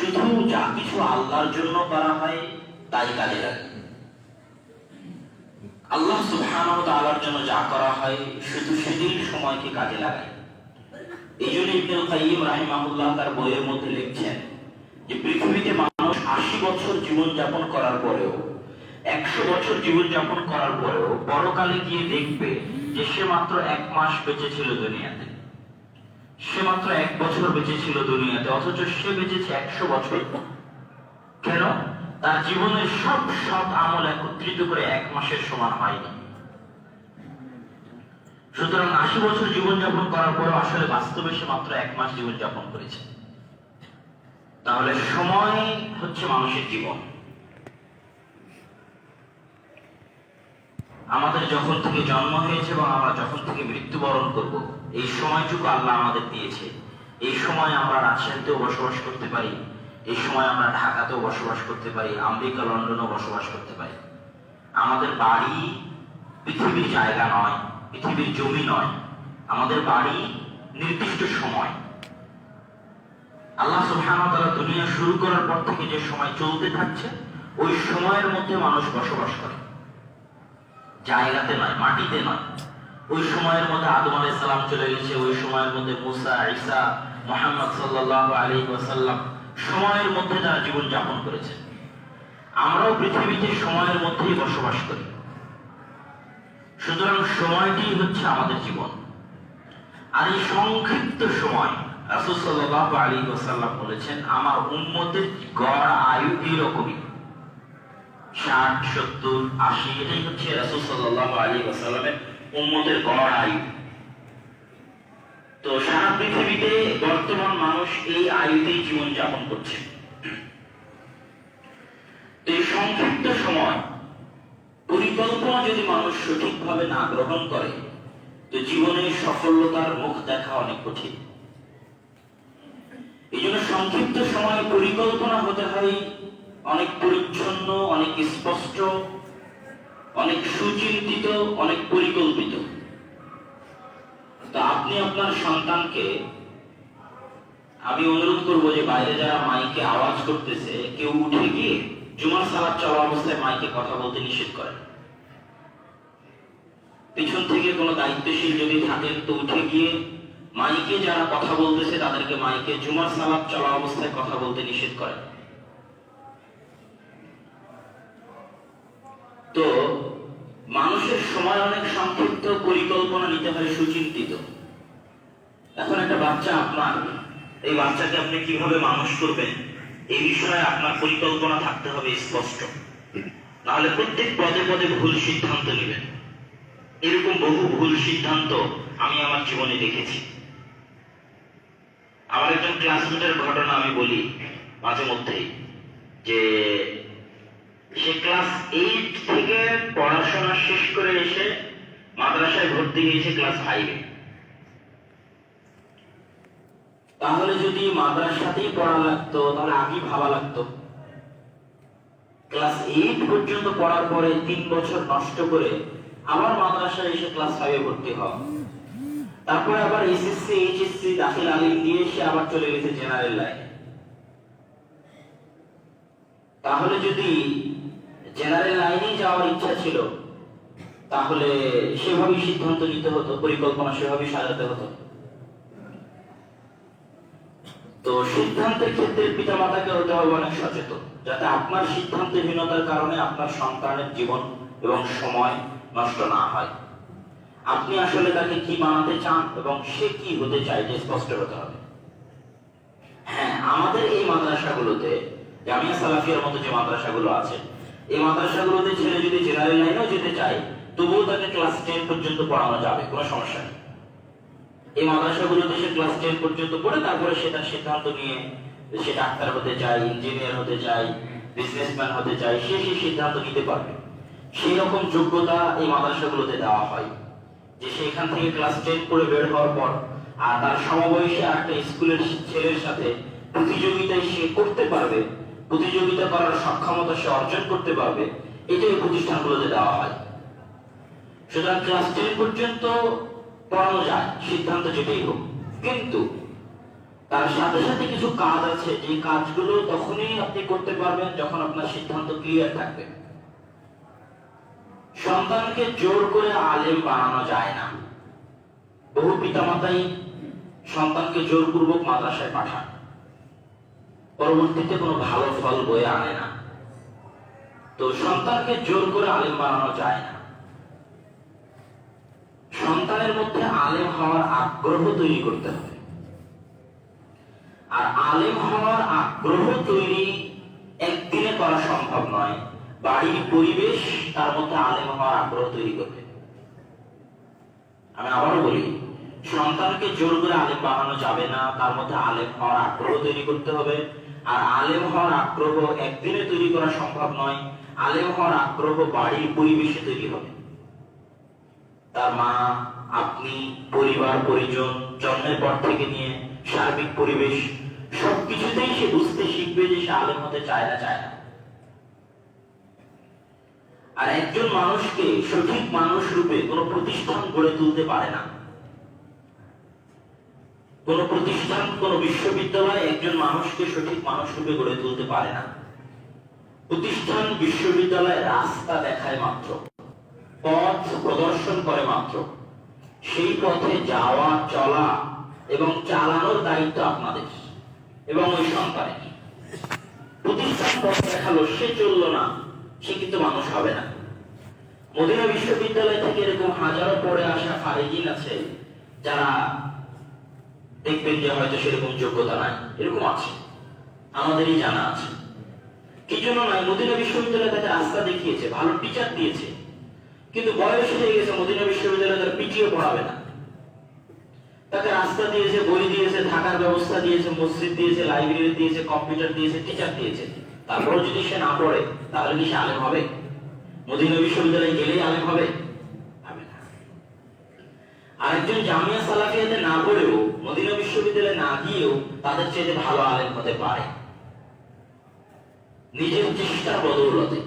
শুধু যা কিছু আল্লাহর জন্য করা হয় তাই কাজে লাগে। আল্লাহ সুবহানাহু ওয়া তাআলার জন্য যা করা হয় শুধু সেদিন সময়কে কাজে লাগায়। এই জন্য ইবনুল কাইয়িম রাহিমাহুল্লাহ তার বইয়ের মধ্যে লিখছেন যে পৃথিবীতে মানুষ ৮০ বছর জীবন যাপন করার পরেও, ১০০ বছর জীবন যাপন করার পরেও পরকালে গিয়ে দেখবে যে সে মাত্র ১ মাস বেঁচে ছিল দুনিয়াতে, সে মাত্র ১ বছর বেঁচে ছিল দুনিয়াতে, অথচ সে বেঁচেছে ১০০ বছর। কেন? তার জীবনের সব সৎ আমল একত্রিত করে ১ মাসের সমান হয়নি। সুতরাং ৮০ বছর জীবন যাপন করার পরও আসলে বাস্তবে সে মাত্র ১ মাস জীবন যাপন করেছে। তাহলে সময় হচ্ছে মানুষের জীবন। আমাদের যখন থেকে জন্ম হয়েছে এবং আমরা যখন থেকে মৃত্যুবরণ করব, এই সময়টুকু আল্লাহ আমাদের দিয়েছে। এই সময় আমরা রাজশাহীতেও বসবাস করতে পারি, এই সময় আমরা ঢাকাতেও বসবাস করতে পারি, আমেরিকা লন্ডনেও বসবাস করতে পারি। আমাদের বাড়ি পৃথিবীর জায়গা নয়, পৃথিবীর জমি নয়, আমাদের বাড়ি নির্দিষ্ট সময়। আল্লাহ সুবহানাহু ওয়া তাআলা দুনিয়া শুরু করার পর থেকে যে সময় চলতে থাকছে, ওই সময়ের মধ্যে মানুষ বসবাস করে, জায়গাতে নয়, মাটিতে নয়। ওই সময়ের মধ্যে আদম আলাইহিস সালাম চলে গেছে, ওই সময়ের মধ্যে মুসা, ঈসা, মুহাম্মদ সাল্লাল্লাহু আলাইহি ওয়াসাল্লাম সময়ের মধ্যে তারা জীবন যাপন করেছে। আমরাও পৃথিবীতে সময়ের মধ্যেই বসবাস করি। সুতরাং সময়টি হচ্ছে আমাদের জীবন। আর এই সংক্ষিপ্ত সময় রাসূল সাল্লাল্লাহু আলাইহি ওয়াসাল্লাম বলেছেন, আমার উম্মতের গড় আয়ু এইরকমই, ৬০, ৭০, ৮০, এটাই হচ্ছে রাসূল সাল্লাল্লাহু আলাইহি ওয়াসাল্লামের উম্মতের গড় আয়ু। তো সারা পৃথিবীতে বর্তমান মানুষ এই আয়ুতেই জীবন যাপন করছে। তো এই সংক্ষিপ্ত সময় পরিকল্পনা যদি মানুষ সঠিকভাবে না গ্রহণ করে, তো জীবনের সফলতার মুখ দেখা অনেক কঠিন। এই জন্য সংক্ষিপ্ত সময় পরিকল্পনা হতে হয় অনেক পরিচ্ছন্ন, অনেক স্পষ্ট, অনেক সুচিন্তিত, অনেক পরিকল্পিত। তো আপনি আপনার সন্তানকে, আমি অনুরোধ করবো যে বাইরে যারা মাইকে আওয়াজ করতেছে, কেউ উঠে গিয়ে জুমার সালাত চলা অবস্থায় মাইকে কথা বলতে নিষেধ করেন। পিছন থেকে কোনো দায়িত্বশীল যদি থাকেন তো উঠে গিয়ে মাইকে যারা কথা বলতেছে তাদেরকে মাইকে জুমার সালাত চলা অবস্থায় কথা বলতে নিষেধ করেন। তো মানুষের সময় অনেক সংক্ষিপ্ত, পরিকল্পনা নিতে হয় সুচিন্তিত। এখন একটা বাচ্চা আপনার, এই বাচ্চাকে আপনি কিভাবে মানুষ করবেন এই বিষয়ে আপনার পরিকল্পনা থাকতে হবে স্পষ্ট, নাহলে প্রত্যেক পদে পদে ভুল সিদ্ধান্ত নেবেন। এরকম বহু ভুল সিদ্ধান্ত আমি আমার জীবনে দেখেছি। আমার একজন ক্লাসমেটের ঘটনা আমি বলি মাঝে মধ্যেই, যে সে ক্লাস 8 থেকে পড়াশোনা শেষ করে এসে মাদ্রাসায় ভর্তি হয়েছে ক্লাস 5-এ। তাহলে যদি মাদ্রাসাতেই পড়া লাগতো তাহলে আগেই ভাবা লাগতো। ক্লাস 8 পর্যন্ত পড়ার পরে 3 বছর নষ্ট করে আবার মাদ্রাসায় এসে ক্লাস 5-এ ভর্তি হওয়া, তারপরে আবার এসএসসি, এইচএসসি, দাখিল আলিম দিয়ে সে আবার চলে গেছে জেনারেল লাইনে। তাহলে যদি জেনারেল লাইনেই যাওয়ার ইচ্ছা ছিল তাহলে সেভাবেই সিদ্ধান্ত নিতে হতো, পরিকল্পনা সেভাবেই সাজাতে হতো। তো সিদ্ধান্তের ক্ষেত্রে পিতামাতাকে হতে হবে অনেক সচেতন, যাতে আপনার সিদ্ধান্তহীনতার কারণে আপনার সন্তানের জীবন এবং সময় নষ্ট না হয়। আপনি আসলে তাকে কি বানাতে চান এবং সে কি হতে চায় যে স্পষ্ট হতে হবে। হ্যাঁ, আমাদের এই মাদ্রাসাগুলোতে, জামিয়া সালাফিয়ার মতো যে মাদ্রাসাগুলো আছে, এই মাদ্রাসাগুলোতে ছেলে যদি জেনারেল লাইনেও যেতে চায় তবুও তাকে ক্লাস 10 পর্যন্ত পড়ানো যাবে, কোনো সমস্যা নেই। এই মাদ্রাসাগুলোতে সে ক্লাস 10 পর্যন্ত পড়ে তারপরে সে তার সিদ্ধান্ত নিয়ে সে ডাক্তার হতে চায়, ইঞ্জিনিয়ার হতে চায়, বিজনেসম্যান হতে চায়, সে সিদ্ধান্ত নিতে পারবে। সেই রকম যোগ্যতা এই মাদ্রাসাগুলোতে দেওয়া হয় যে সেখান থেকে ক্লাস 10 পড়ে বের হওয়ার পর আর তার সমবয়সী একটা স্কুলের ছেলের সাথে প্রতিযোগিতায় সে করতে পারবে, প্রতিযোগিতা করার সক্ষমতা সে অর্জন করতে পারবে, এটাই প্রতিষ্ঠানগুলোতে দেওয়া হয়। সুতরাং ক্লাস 10 পর্যন্ত পড়ানো যায়, সিদ্ধান্ত যেটাই হোক, কিন্তু তার সাথে সাথে কিছু কাজ আছে, যে কাজগুলো তখনই আপনি করতে পারবেন যখন আপনার সিদ্ধান্ত ক্লিয়ার থাকবে। সন্তানকে জোর করে আলেম বানানো যায় না। বহু পিতামাতাই সন্তানকে জোরপূর্বক মাদ্রাসায় পাঠান, পরবর্তীতে কোনো ভালো ফল বয়ে আনে না। তো সন্তানকে জোর করে আলেম বানানো যায় না। সন্তানের মধ্যে আলেম হওয়ার আগ্রহ তৈরি করতে হবে। আর আলেম হওয়ার আগ্রহ তৈরি একদিনে করা সম্ভব নয়। বাড়ির পরিবেশ তার মধ্যে আলেম হওয়ার আগ্রহ তৈরি করবে। আমি আবারও বলি, সন্তানকে জোর করে আলেম বানানো যাবে না, তার মধ্যে আলেম হওয়ার আগ্রহ তৈরি করতে হবে। আর আলেম হওয়ার আগ্রহ একদিনে তৈরি করা সম্ভব নয়। আলেম হওয়ার আগ্রহ বাড়ির পরিবেশে তৈরি হবে। তার মা, আপনি, পরিবার পরিজন, জন্মের পর থেকে নিয়ে সার্বিক পরিবেশ সবকিছুতেই সে বুঝতে শিখবে যে সে আলেম হতে চায় না। আর একজন মানুষকে সঠিক মানুষ রূপে কোন প্রতিষ্ঠান গড়ে তুলতে পারে না। কোন প্রতিষ্ঠান, কোন বিশ্ববিদ্যালয় একজন মানুষকে সঠিক মানুষ রূপে গড়ে তুলতে পারে না। প্রতিষ্ঠান, বিশ্ববিদ্যালয় রাস্তা দেখায় মাত্র, পথ প্রদর্শন করে মাত্র। সেই পথে যাওয়া, চলা এবং চালানোর দায়িত্ব আপনাদের এবং ওই সন্তানের। প্রতিষ্ঠান পথ দেখালো, সে চললো না, সে কিন্তু মানুষ হবে না। মদিনা বিশ্ববিদ্যালয় থেকে এরকম হাজারো পড়ে আসা ফারিজিন আছে যারা দেখবেন যে হয়তো সেরকম যোগ্যতা নাই, এরকম আছে, আমাদেরই জানা আছে। কি জন্য নাই? মদিনা বিশ্ববিদ্যালয় তাকে রাস্তা দেখিয়েছে, ভালো টিচার দিয়েছে, কিন্তু বয়স হয়ে গেছে, মদিনা বিশ্ববিদ্যালয় তার পিটিয়ে পড়াবে না। তাকে রাস্তা দিয়েছে, বই দিয়েছে, থাকার ব্যবস্থা দিয়েছে, মসজিদ দিয়েছে, লাইব্রেরি দিয়েছে, কম্পিউটার দিয়েছে, টিচার দিয়েছে। তারপর যদি সে না পড়ে, তাহলে কি সে আলেম হবে? মদিনা বিশ্ববিদ্যালয়ে গেলেই আলেম হবে? হবে না। আরেকজন জামিয়া সালাফিয়াতে না পড়েও, মদিনা বিশ্ববিদ্যালয়ে না গিয়েও তাদের চাইতে ভালো আলেম হতে পারে, নিজের চেষ্টার বদৌলতে।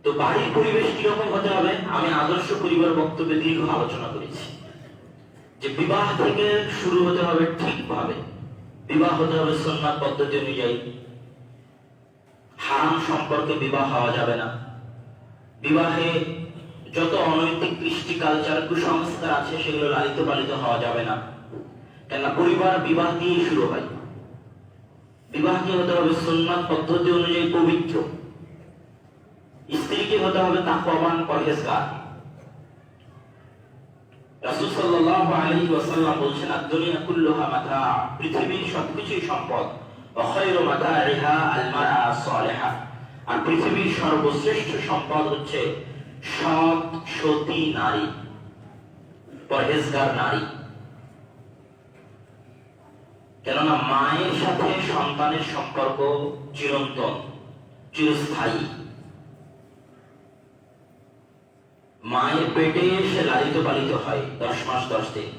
তো বাড়ির পরিবেশ কিরকম হতে হবে? আমি আদর্শ পরিবার বক্তব্যে দীর্ঘ আলোচনা করেছি যে বিবাহ থেকে শুরু হতে হবে ঠিকভাবে। বিবাহ হতে হবে সুন্নাত পদ্ধতি অনুযায়ী। হারাম সম্পর্কে বিবাহ হওয়া যাবে না। বিবাহে যত অনৈতিক কৃষ্টি, কালচার, কুসংস্কার আছে সেগুলো লালিত পালিত হওয়া যাবে না। কেননা পরিবার বিবাহ দিয়ে শুরু হয়। বিবাহকে হতে হবে সুন্নাত পদ্ধতি অনুযায়ী পবিত্র। স্ত্রীকে হতে হবে তাকওয়াবান, পরহেজগার। রাসূল সাল্লাল্লাহু আলাইহি ওয়াসাল্লাম বলেছেন, আদ-দুনিয়া কুল্লুহা মাতা, পৃথিবীর সবকিছুই সম্পদ। ওয়া খায়রু মাতা'iহা আল-মারআ আস-সালিহা, আর পৃথিবীর সর্বশ্রেষ্ঠ সম্পদ হচ্ছে সৎ, সতী নারী, পরহেজগার নারী। কেননা মায়ের সাথে সন্তানের সম্পর্ক চিরন্তন, চিরস্থায়ী। মায়ের পেটে সে লালিত পালিত হয় 10 মাস 10 দিন।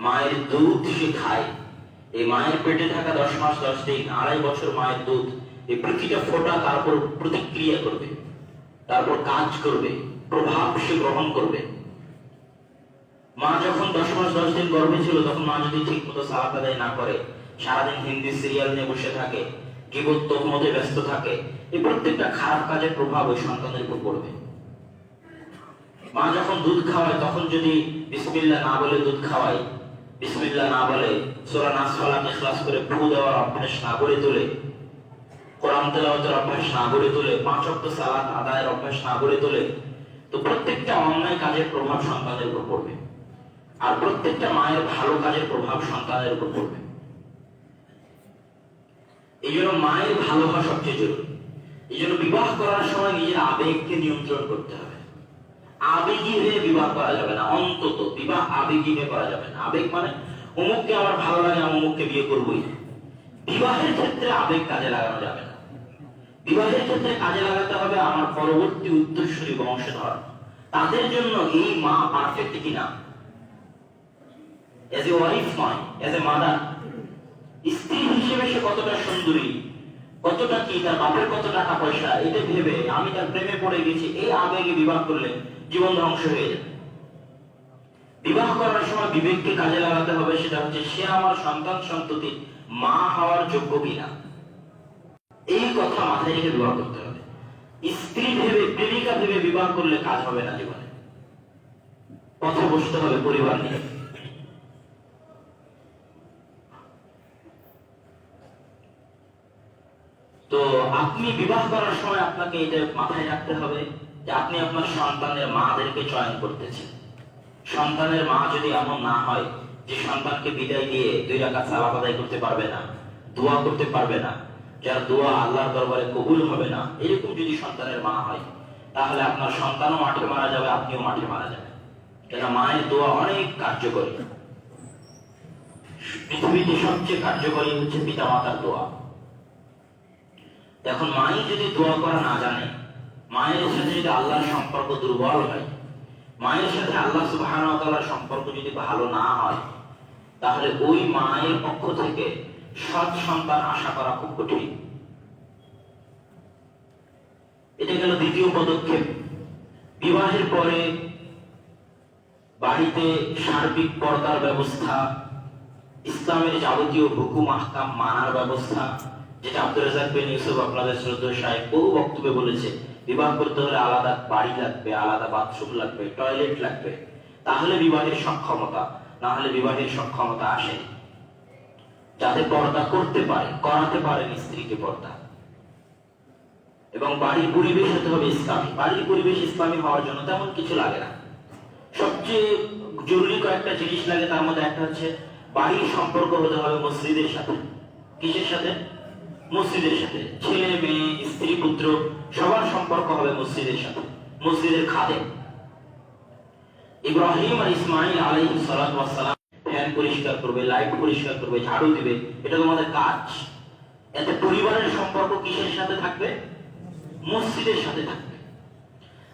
মায়ের দুধ সে খায়। এই মায়ের পেটে থাকা 10 মাস 10 দিন, 2.5 বছর মায়ের দুধ, এই প্রতিটা ফোঁটা তারপর প্রতিক্রিয়া করবে, তারপর কাজ করবে, প্রভাব সে গ্রহণ করবে। মা যখন 10 মাস 10 দিন গর্ভে ছিল, তখন মা যদি ঠিক মতো সালাত আদায় না করে, সারাদিন হিন্দি সিরিয়াল নিয়ে বসে থাকে, গীবত তহমতে ব্যস্ত থাকে, এই প্রত্যেকটা খারাপ কাজের প্রভাব ওই সন্তানের উপর পড়বে। মা যখন দুধ খাওয়ায়, তখন যদি বিসমিল্লাহ না বলে দুধ খাওয়ায়, বিসমিল্লাহ না বলে সূরা নাস ফালাক ইখলাস করে ফু দেওয়ার অভ্যাস না গড়ে তোলে, কোরআন তেলাওয়াতের অভ্যাস না গড়ে তোলে, 5 ওয়াক্ত সালাত আদায়ের অভ্যাস না গড়ে তোলে, তো প্রত্যেকটা অন্যায় কাজের প্রভাব সন্তানের উপর পড়বে। আর প্রত্যেকটা মায়ের ভালো কাজের প্রভাব সন্তানের উপর পড়বে। এই জন্য মায়ের ভালো হওয়া সবচেয়ে জরুরি। এই জন্য বিবাহ করার সময় নিজের আবেগকে নিয়ন্ত্রণ করতে হবে। আবেগী হয়ে বিবাহ করা যাবে না। অন্তত বিবাহ আবেগী হয়ে করা যাবে না। আবেগ মানে অমুককে আমার ভালো লাগে, আমি অমুককে বিয়ে করবোই। বিবাহের ক্ষেত্রে আবেগ কাজে লাগানো যাবে না। বিবাহের ক্ষেত্রে কাজে লাগাতে হবে আমার পরবর্তী উত্তরসূরি বংশধর, তাদের জন্য এই মা পারফেক্ট কিনা, এজ এ ওয়াইফ নয়, এজ এ মাদার। স্ত্রী হিসেবে সে কতটা সুন্দরী, কতটা কি, তার বাপের কত টাকা পয়সা, এটা ভেবে আমি তার প্রেমে পড়ে গেছি, এই আবেগে বিবাহ করলে জীবন ধ্বংস হয়ে যাবে। বিবাহ করার সময় বিবেককে কাজে লাগাতে হবে, সেটা হচ্ছে সে আমার সন্তান সন্ততি মা হওয়ার যোগ্য কিনা, এই কথা মাথায় রেখে বিবাহ করতে হবে। স্ত্রী ভেবে, প্রেমিকা ভেবে বিবাহ করলে কাজ হবে না জীবনে। পথে বসতে হবে পরিবার নিয়ে। তো আপনি বিবাহ করার সময় আপনাকে এটা মাথায় রাখতে হবে যে আপনি আপনার সন্তানের মাদেরকে চয়ন করতেছেন। সন্তানের মা যদি এমন না হয় যে সন্তানকে বিদায় দিয়ে 2 রাকাত সালাত আদায় করতে পারবে না, দোয়া করতে পারবে না, যার দোয়া আল্লাহর দরবারে কবুল হবে না, এরকম যদি সন্তানের মা হয়, তাহলে আপনার সন্তানও মাঠে মারা যাবে, আপনিও মাঠে মারা যাবেন। কেন মায়ের দোয়া অনেক কার্যকরী। পৃথিবীতে সবচেয়ে কার্যকরী হচ্ছে পিতা মাতার দোয়া। এখন মাই যদি দোয়া করা না জানে, মায়ের সাথে যদি আল্লাহর সম্পর্ক দুর্বল হয়, মায়ের সাথে আল্লাহ সুবহানাহু ওয়া তাআলার সম্পর্ক যদি ভালো না হয়, তাহলে ওই মায়ের পক্ষ থেকে সৎ সন্তান আশা করা খুব কঠিন। এটা গেল দ্বিতীয় পদক্ষেপ। বিবাহের পরে বাড়িতে সার্বিক পর্দার ব্যবস্থা, ইসলামের যাবতীয় হুকুম আহকাম মানার ব্যবস্থা, যেটা আব্দুর রাজ্জাক বিন ইউসুফ আপনাদের শ্রদ্ধেয় শাইখ বহু বক্তব্যে বলেছে। বিবাহ করতে হলে আলাদা বাড়ি লাগবে, আলাদা বাথরুম লাগবে, টয়লেট লাগবে, তাহলে বিবাহের সক্ষমতা, না হলে বিবাহের সক্ষমতা আসে। যাতে পর্দা করতে পারে, করাতে পারেন স্ত্রীকে পর্দা। এবং বাড়ির পরিবেশ হতে হবে ইসলামী। বাড়ির পরিবেশ ইসলামী হওয়ার জন্য তেমন কিছু লাগে না। সবচেয়ে জরুরি কয়েকটা জিনিস লাগে, তার মধ্যে একটা হচ্ছে বাড়ির সম্পর্ক হতে হবে মসজিদের সাথে। কিসের সাথে? মসজিদের সাথে। ছেলে মেয়ে স্ত্রী পুত্র সবার সম্পর্ক হবে মসজিদের সাথে, মসজিদের খাদেম। ইব্রাহিম আর ইসমাইল আলাইহিস সালাতু ওয়াস সালাম ফ্যান পরিষ্কার করবে, লাইট পরিষ্কার করবে, ঝাড়ু দিবে, এটা তোমাদের কাজ। এতে পরিবারের সম্পর্ক কিসের সাথে থাকবে? মসজিদের সাথে থাকবে।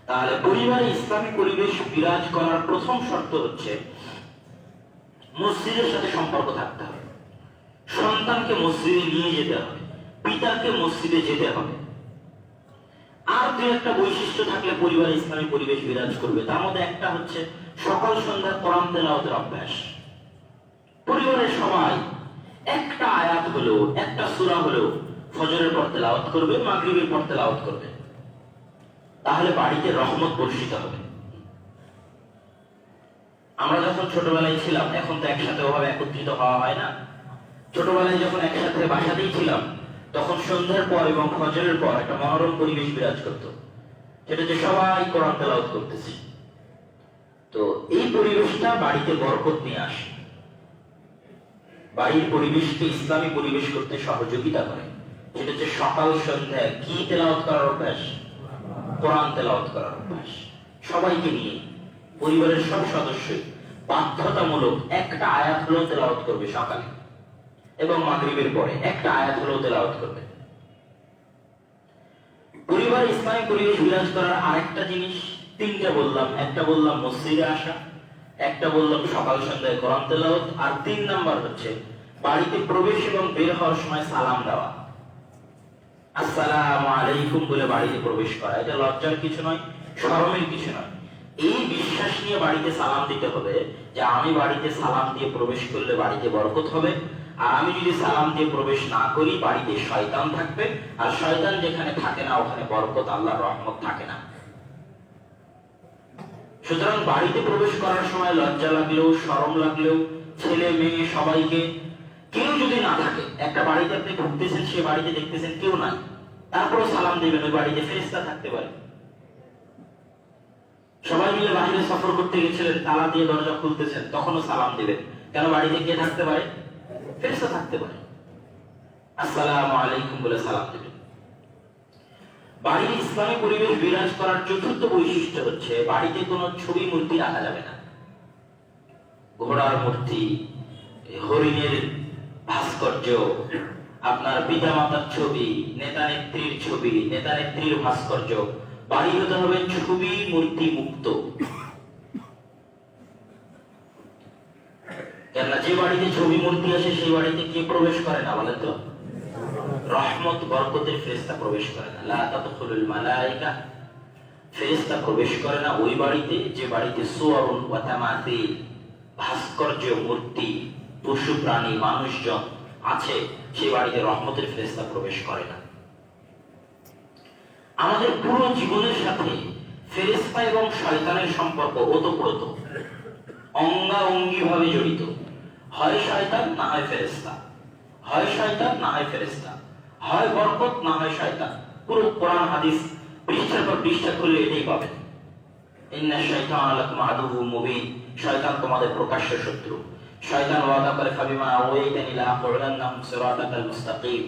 তাহলে পরিবারে ইসলামী পরিবেশ বিরাজ করার প্রথম শর্ত হচ্ছে মসজিদের সাথে সম্পর্ক থাকতে হবে। সন্তানকে মসজিদে নিয়ে যেতে হবে, পিতাকে মসজিদে যেতে হবে। আর দু একটা বৈশিষ্ট্য থাকলে পরিবারে ইসলামী পরিবেশ বিরাজ করবে। তার মধ্যে একটা হচ্ছে সকাল সন্ধ্যা কোরআন তেলাওয়াতের অভ্যাস। পরিবারের সবাই একটা আয়াত হলেও, একটা সূরা হলেও ফজরের পর তেলাওয়াত করবে, মাগরিবের পর তেলাওয়াত করবে। তাহলে বাড়িতে রহমত বর্ষিত হবে। আমরা যখন ছোটবেলায় ছিলাম, এখন তো একসাথে ওভাবে একত্রিত হওয়া হয় না। ছোটবেলায় যখন একসাথে বাসাতেই ছিলাম, তখন সন্ধ্যার পর এবং ফজরের পর একটা মনোরম পরিবেশ বিরাজ করত, সেটা হচ্ছে সবাই কোরআন তেলাওয়াত করতেছে। তো এই পরিবেশটা বাড়িতে বরকত নিয়ে আসে, বাড়ির পরিবেশকে ইসলামী পরিবেশ করতে সহযোগিতা করে। সেটা হচ্ছে সকাল সন্ধ্যায় কি তেলাওয়াত করার অভ্যাস? কোরআন তেলাওয়াত করার অভ্যাস। সবাইকে নিয়ে পরিবারের সব সদস্যই বাধ্যতামূলক একটা আয়াত হলেও তেলাওয়াত করবে সকালে এবং মাগরিবের পরে একটা আয়াত হলেও তেলাওয়াত করবে। পরিবারে ইসলামী পরিবেশ বিরাজ করার আরেকটা জিনিস, তিনটা বললাম। একটা বললাম মসজিদে আসা, একটা বললাম সকাল সন্ধ্যায় কোরআন তেলাওয়াত, আর 3 নাম্বার হচ্ছে বাড়িতে প্রবেশ এবং বের হওয়ার সময় সালাম দেওয়া। আসসালামু আলাইকুম বলে বাড়িতে প্রবেশ করা, এটা লজ্জার কিছু নয়, শরমের কিছু নয়। এই বিশ্বাস নিয়ে বাড়িতে সালাম দিতে হবে যে আমি বাড়িতে সালাম দিয়ে প্রবেশ করলে বাড়িতে বরকত হবে, আর আমি যদি সালাম দিয়ে প্রবেশ না করি বাড়িতে শয়তান থাকবে, আর শয়তান যেখানে থাকে না ওখানে বরকত, আল্লাহর রহমত থাকে না। সুতরাং বাড়িতে প্রবেশ করার সময় লজ্জা লাগলেও, শরম লাগলেও, ছেলে মেয়ে সবাইকে, কেউ যদি না থাকে, একটা বাড়িতে আপনি ঢুকতেছেন, সে বাড়িতে দেখতেছেন কেউ নাই, তারপরও সালাম দিবেন। ওই বাড়িতে ফেরেশতা থাকতে পারে। সবাই মিলে বাইরে সফর করতে গেছিলেন, তালা দিয়ে দরজা খুলতেছেন, তখনও সালাম দিবেন। কেন? বাড়িতে কে থাকতে পারে? ফেরেশতা থাকতে পারে। আসসালামু আলাইকুম বলে সালাম দিবেন। বাড়ির ইসলামী পরিবেশ বিরাজ করার চতুর্থ বৈশিষ্ট্য হচ্ছে বাড়িতে কোনো ছবি মূর্তি রাখা যাবে না। ঘোড়ার মূর্তি, হরিণের ভাস্কর্য, আপনার পিতা মাতার ছবি, নেতা নেত্রীর ছবি, নেতা নেত্রীর ভাস্কর্য, বাড়ি হতে হবে ছবি মূর্তি মুক্ত। কেননা যে বাড়িতে ছবি মূর্তি আসে সেই বাড়িতে কে প্রবেশ করে না বলেন তো? রহমত বরকতের ফেরেশতা প্রবেশ করে না। লা তাদখুলুল মালায়েকা, ফেরেশতা প্রবেশ করে না ওই বাড়িতে যে বাড়িতে সুওয়ারুন ওয়া তামাসিল, ভাস্কর্য, মূর্তি, পশু, প্রাণী, মানুষজন আছে, সে বাড়িতে রহমতের ফেরেশতা প্রবেশ করে না। আমাদের পুরো জীবনের সাথে ফেরেশতা এবং শয়তানের সম্পর্ক ওতপ্রোত, অঙ্গাঅঙ্গি ভাবে জড়িত। হয় শয়তান, না হয় ফেরেশতা, হয় শয়তান, না হয় ফেরেশতা, হয় বরকত, না হয় শয়তান। পুরো কোরআন হাদিস পৃষ্ঠার পর পৃষ্ঠা খুলে এটাই পাবেন। ইন্না শাইতানা লাকুম আদুউম মুবিন, শয়তান তোমাদের প্রকাশ্য শত্রু। শয়তান ওয়াদা করে, ফাবিমা আওয়াইতানি লাআকুদান্নাহুম সিরাতাকাল মুস্তাকিম,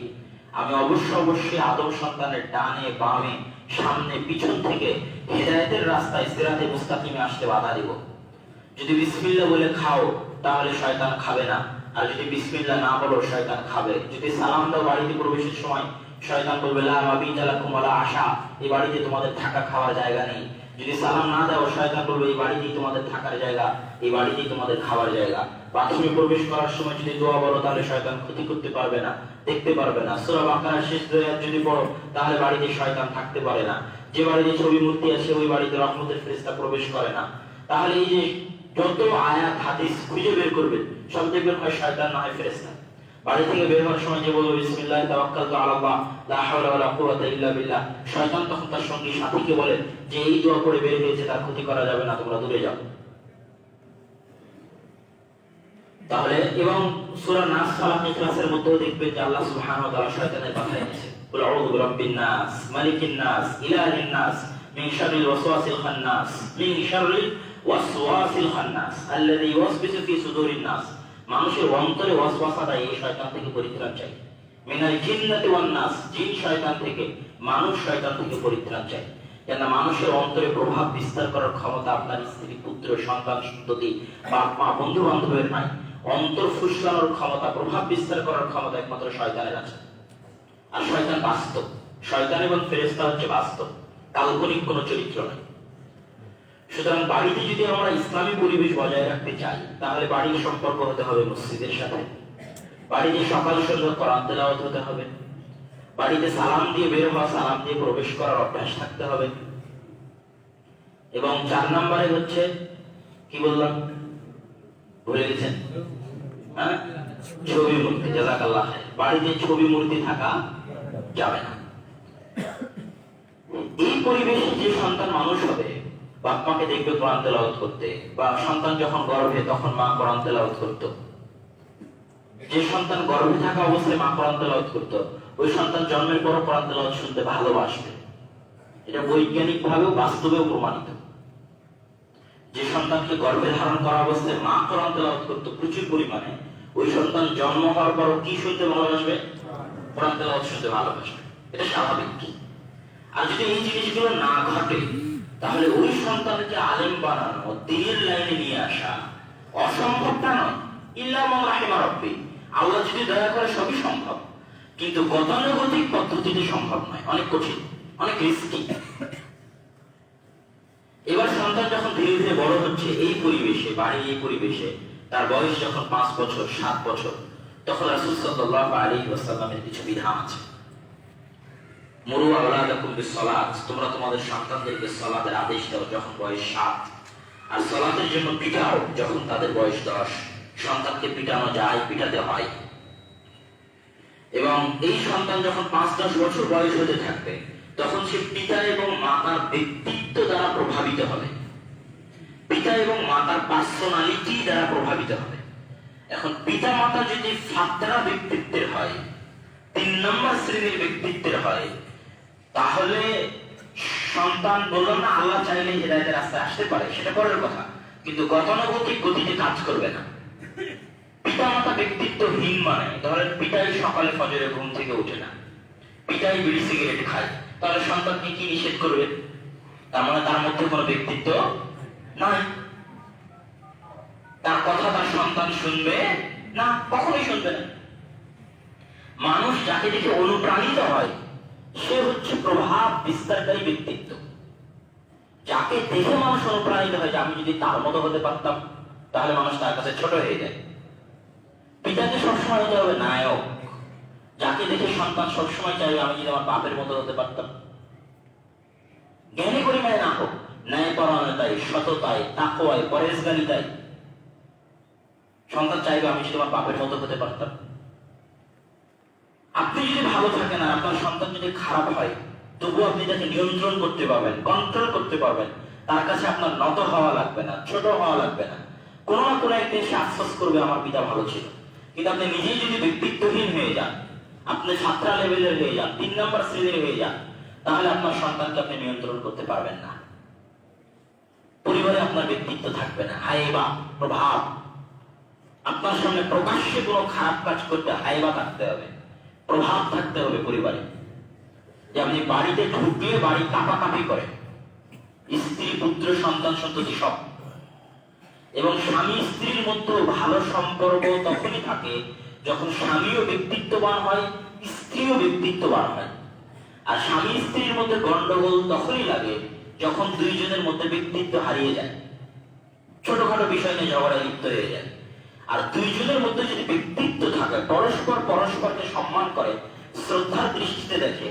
আমি অবশ্যই আদম সন্তানের ডানে বামে সামনে পিছন থেকে হেদায়েতের রাস্তায় সিরাতে মুস্তাকিমে আসতে বাধা দিব। যদি বিসমিল্লাহ বলে খাও তাহলে শয়তান খাবে না, আর যদি বিসমিল্লাহ না বলো শয়তান খাবে। যদি সালাম দাও বাড়িতে প্রবেশের সময়, শয়তান বলবে লা মাবিতা লাকুম ওয়ালা আশা, এই বাড়িতে তোমাদের থাকা খাওয়ার জায়গা নেই। যদি সালাম না দাও শয়তান বলবে এই বাড়িতেই তোমাদের থাকার জায়গা, এই বাড়িতেই তোমাদের খাওয়ার জায়গা। বাথরুমে প্রবেশ করার সময় যদি দোয়া বলো তাহলে শয়তান ক্ষতি করতে পারবে না, দেখতে পারবে না। সূরা বাকারার শেষ আয়াত যদি পড়ো তাহলে বাড়িতে শয়তান থাকতে পারে না। যে বাড়িতে ছবি মূর্তি আছে ওই বাড়িতে রহমতের ফেরেশতা প্রবেশ করে না। তাহলে এই যে যত আয়াত হাদিস খুঁজে বের করবেন সব দেখবেন হয় শয়তান না হয় ফেরেশতা। বাড়ি থেকে বের হওয়ার সময় যে বলবো বিসমিল্লাহ তাওয়াক্কালতু আলাল্লাহ লা হাওলা ওয়ালা কুওয়াতা ইল্লা বিল্লাহ, শয়তান তখন তার সঙ্গী সাথীকে বলে যে এই দোয়া পড়ে বের হয়েছে তার ক্ষতি করা যাবে না, তোমরা দূরে যাও। তাহলে এবং সূরা নাস ফালাক ইখলাসের মধ্যেও দেখবেন যে আল্লাহ সুবহানাহু ওয়া তাআলা শয়তানের কথা এনেছে, কুল আউযু বিরাব্বিন নাস মালিকিন নাস ইলাহিন নাস মিন শাররিল ওয়াসওয়াসিল খান্নাস মিন শাররিল ওয়াসওয়াসিল খান্নাস আল্লাযী ইউওয়াসবিসু ফি সুদুরিন নাস। মানুষের অন্তরে ওয়াসওয়াসা দেয়, এই শয়তান থেকে পরিত্রাণ চাই। মিনাল জিন্নাতি ওয়ান নাস, জিন শয়তান থেকে, মানুষ শয়তান থেকে পরিত্রাণ চাই। কেন মানুষের অন্তরে প্রভাব বিস্তার করার ক্ষমতা আপনার স্ত্রী, পুত্র, সন্তান, সন্ততি, বাপ মা, বন্ধু বান্ধবের নাই। অন্তর ফুসলানোর ক্ষমতা, প্রভাব বিস্তার করার ক্ষমতা একমাত্র শয়তানের আছে। আর শয়তান বাস্তব, শয়তান এবং ফেরেশতা হচ্ছে বাস্তব, কাল্পনিক কোনো চরিত্র নয়। সুতরাং বাড়িতে যদি আমরা ইসলামী পরিবেশ বজায় রাখতে চাই তাহলে বাড়ির সম্পর্ক হতে হবে মসজিদের সাথে। বাড়িতে সকাল সন্ধ্যা কোরআন তেলাওয়াত হতে হবে। বাড়িতে সালাম দিয়ে বের হওয়া, সালাম দিয়ে প্রবেশ করার অভ্যাস থাকতে হবে। এবং 4 নম্বরে হচ্ছে কি বললাম, ভুলে গেছেন? হ্যাঁ, ছবি মূর্তি। জাযাকাল্লাহ খাইর। বাড়িতে ছবি মূর্তি থাকা যাবে না। এই পরিবেশে যে সন্তান মানুষ হবে, বাপ মাকে দেখবে কোরআন তেলাওয়াত করতে, বা সন্তান যখন গর্ভে তখন মা কোরআন তেলাওয়াত করত। যে সন্তান গর্ভে থাকা অবস্থায় মা কোরআন তেলাওয়াত করত, ওই সন্তান জন্মের পর কোরআন তেলাওয়াত শুনতে ভালোবাসবে। এটা বৈজ্ঞানিক ভাবেও বাস্তবেও প্রমাণিত। যে সন্তানকে গর্ভে ধারণ করা অবস্থায় মা কোরআন তেলাওয়াত করত প্রচুর পরিমাণে, ওই সন্তান জন্ম হওয়ার পর কি শুনতে ভালোবাসবে? কোরআন তেলাওয়াত শুনতে ভালোবাসবে। এটা স্বাভাবিক। আর যদি এই জিনিসগুলো না ঘটে তাহলে ওই সন্তানকে আলেম বানানো, দ্বীনের লাইনে নিয়ে আসা অসম্ভবটা নয়। ইল্লা মান রাহিমা রাব্বি, আল্লাহ যদি দয়া করে সবই সম্ভব, কিন্তু গতানুগতিক পদ্ধতিতে সম্ভব নয়, অনেক কঠিন, অনেক রিস্কি। এবার সন্তান যখন ধীরে ধীরে বড় হচ্ছে এই পরিবেশে, বাড়ির এই পরিবেশে, তার বয়স যখন 5 বছর 7 বছর, তখন রাসূল সাল্লাল্লাহু আলাইহি ওয়াসাল্লামের কিছু বিধান আছে। মুরু আওলাদাকুম বিসসালাত, তোমরা তোমাদের সন্তানদেরকে সালাতের আদেশ দাও যখন বয়স 7, আর সালাতের জন্য পিটাও যখন তাদের বয়স 10। সন্তানকে পিটানো যায়, পিটাতে হয়। এবং এই সন্তান যখন 5-10 বছর বয়স হতে থাকবে তখন সে পিতা এবং মাতার ব্যক্তিত্ব দ্বারা প্রভাবিত হবে, পিতা এবং মাতার পার্সোনালিটি দ্বারা প্রভাবিত হবে। এখন পিতা মাতা যদি ফাতরা ব্যক্তিত্বের হয়, 3 নম্বর শ্রেণীর ব্যক্তিত্বের হয়, তাহলে সন্তান, বললাম না আল্লাহ চাইলে হিদায়াতের রাস্তায় আসতে পারে, সেটা পরের কথা, কিন্তু গতানুগতিক গতিতে কাজ করবে না। পিতা মাতা ব্যক্তিত্বহীন মানে, ধরেন পিতাই সকালে ফজরে ঘুম থেকে উঠে না, পিতাই বিড়ি সিগারেট খায়, তাহলে সন্তানকে কি নিষেধ করবে? তার মানে তার মধ্যে কোনো ব্যক্তিত্ব নাই। তার কথা তার সন্তান শুনবে না, কখনোই শুনবে না। মানুষ যাকে দেখে অনুপ্রাণিত হয় সে হচ্ছে প্রভাব বিস্তারকারী ব্যক্তিত্ব। যাকে দেখে মানুষ অনুপ্রাণিত হয় যে আমি যদি তার মতো হতে পারতাম, তাহলে মানুষ তার কাছে ছোট হয়ে যায়। পিতাকে সবসময় হতে হবে নায়ক, যাকে দেখে সন্তান সবসময় চাইবে আমি যদি আমার বাপের মতো হতে পারতাম। জ্ঞানী পরিমাণে না হোক, ন্যায় পরায়ণতায়, সততায়, তাকওয়ায়, পরেজগারিতায়। সন্তান চাইবে আমি যদি আমার বাপের মতো হতে পারতাম। আপনি যদি ভালো থাকেন আর আপনার সন্তান যদি খারাপ হয়, তবুও আপনি তাকে নিয়ন্ত্রণ করতে পারবেন, কন্ট্রোল করতে পারবেন। তার কাছে আপনার নত হওয়া লাগবে না, ছোট হওয়া লাগবে না। কোনো না কোনো একদিন সে আফসোস করবে আমার পিতা ভালো ছিল। কিন্তু আপনি নিজেই যদি ব্যক্তিত্বহীন হয়ে যান, আপনি ছাত্রা লেভেলের হয়ে যান, 3 নম্বর শ্রেণীর হয়ে যান, তাহলে আপনার সন্তানকে আপনি নিয়ন্ত্রণ করতে পারবেন না। পরিবারে আপনার ব্যক্তিত্ব থাকবে না, হাইবা প্রভাব। আপনার সামনে প্রকাশ্যে কোনো খারাপ কাজ করতে হাইবা থাকতে হবে, প্রভাব থাকতে হবে পরিবারে। যে আপনি বাড়িতে ঢুকলে বাড়ি কাঁপাকাঁপি করে, স্ত্রী পুত্র সন্তান সন্ততি সব। এবং স্বামী স্ত্রীর মধ্যে ভালো সম্পর্ক তখনই থাকে যখন স্বামীও ব্যক্তিত্ববান হয়, স্ত্রীও ব্যক্তিত্ববান হয়। আর স্বামী স্ত্রীর মধ্যে গন্ডগোল তখনই লাগে যখন দুইজনের মধ্যে ব্যক্তিত্ব হারিয়ে যায়, ছোটখাটো বিষয় নিয়ে ঝগড়া লিপ্ত হয়ে যায়। আর দুইজনের মধ্যে যদি ব্যক্তিত্ব থাকে, পরস্পর পরস্পরকে সম্মান করে, শ্রদ্ধার দৃষ্টিতে দেখে,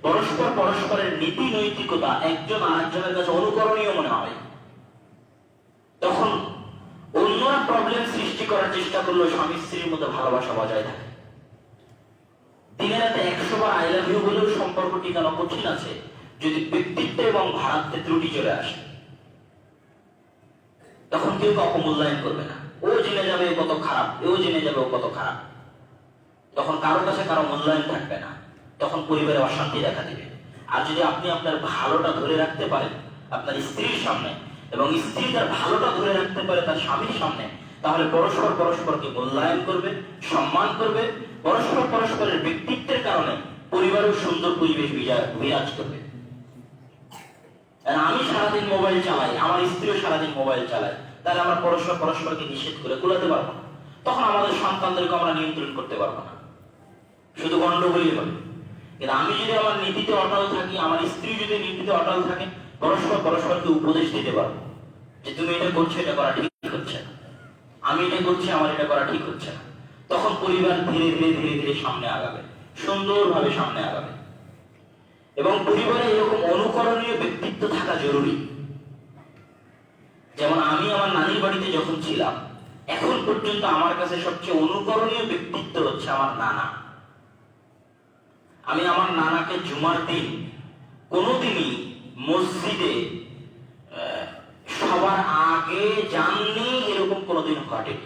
পরস্পর পরস্পরের নীতি নৈতিকতা একজন আরেকজনের কাছে অনুকরণীয় মনে হয়, তখন অন্যরা প্রবলেম সৃষ্টি করার চেষ্টা করলেও স্বামী স্ত্রীর মধ্যে ভালোবাসা বজায় থাকে। দিনে রাতে 100 বার আই লাভ ইউ বলেও সম্পর্ক টিকানো কঠিন আছে যদি ব্যক্তিত্ব এবং ভাড়াত্বে ত্রুটি চলে আসে। তখন কেউ কাউকে মূল্যায়ন করবে না, ও জেনে যাবে ও কত খারাপ, এও জেনে যাবে ও কত খারাপ। তখন কারো কাছে কারো মূল্যায়ন থাকবে না, তখন পরিবারে অশান্তি দেখা দিবে। আর যদি আপনি আপনার ভালোটা ধরে রাখতে পারেন আপনার স্ত্রীর সামনে, এবং স্ত্রী তার ভালোটা ধরে রাখতে পারে তার স্বামীর সামনে, তাহলে পরস্পর পরস্পরকে মূল্যায়ন করবে, সম্মান করবে। পরস্পর পরস্পরের ব্যক্তিত্বের কারণে পরিবারেও সুন্দর পরিবেশ বিরাজ করবে। আমি সারাদিন মোবাইল চালাই, আমার স্ত্রীও সারাদিন মোবাইল চালায়, তাহলে আমরা পরস্পর পরস্পরকে নিষেধ করে কুলাতে পারবো না। তখন আমাদের সন্তানদেরকে আমরা নিয়ন্ত্রণ করতে পারবো না, শুধু গন্ডগোলই হবে। কিন্তু আমি যদি আমার নীতিতে অটল থাকি, আমার স্ত্রী যদি নীতিতে অটল থাকে, পরস্পর পরস্পরকে উপদেশ দিতে পারবো যে তুমি এটা করছো, এটা করা ঠিক হচ্ছে না, আমি এটা করছি, আমার এটা করা ঠিক হচ্ছে না। তখন পরিবার ধীরে ধীরে ধীরে ধীরে সামনে আগাবে, সুন্দরভাবে সামনে আগাবে। এবং পরিবারে এরকম অনুকরণীয় ব্যক্তিত্ব থাকা জরুরি। যেমন আমি আমার নানির বাড়িতে যখন ছিলাম, এখন পর্যন্ত আমার কাছে সবচেয়ে অনুকরণীয় ব্যক্তিত্ব হচ্ছে আমার নানা। আমি আমার নানাকে জুমার দিন কোনোদিনই মসজিদে সবার আগে যাননি, এরকম কোনোদিন ঘটেনি।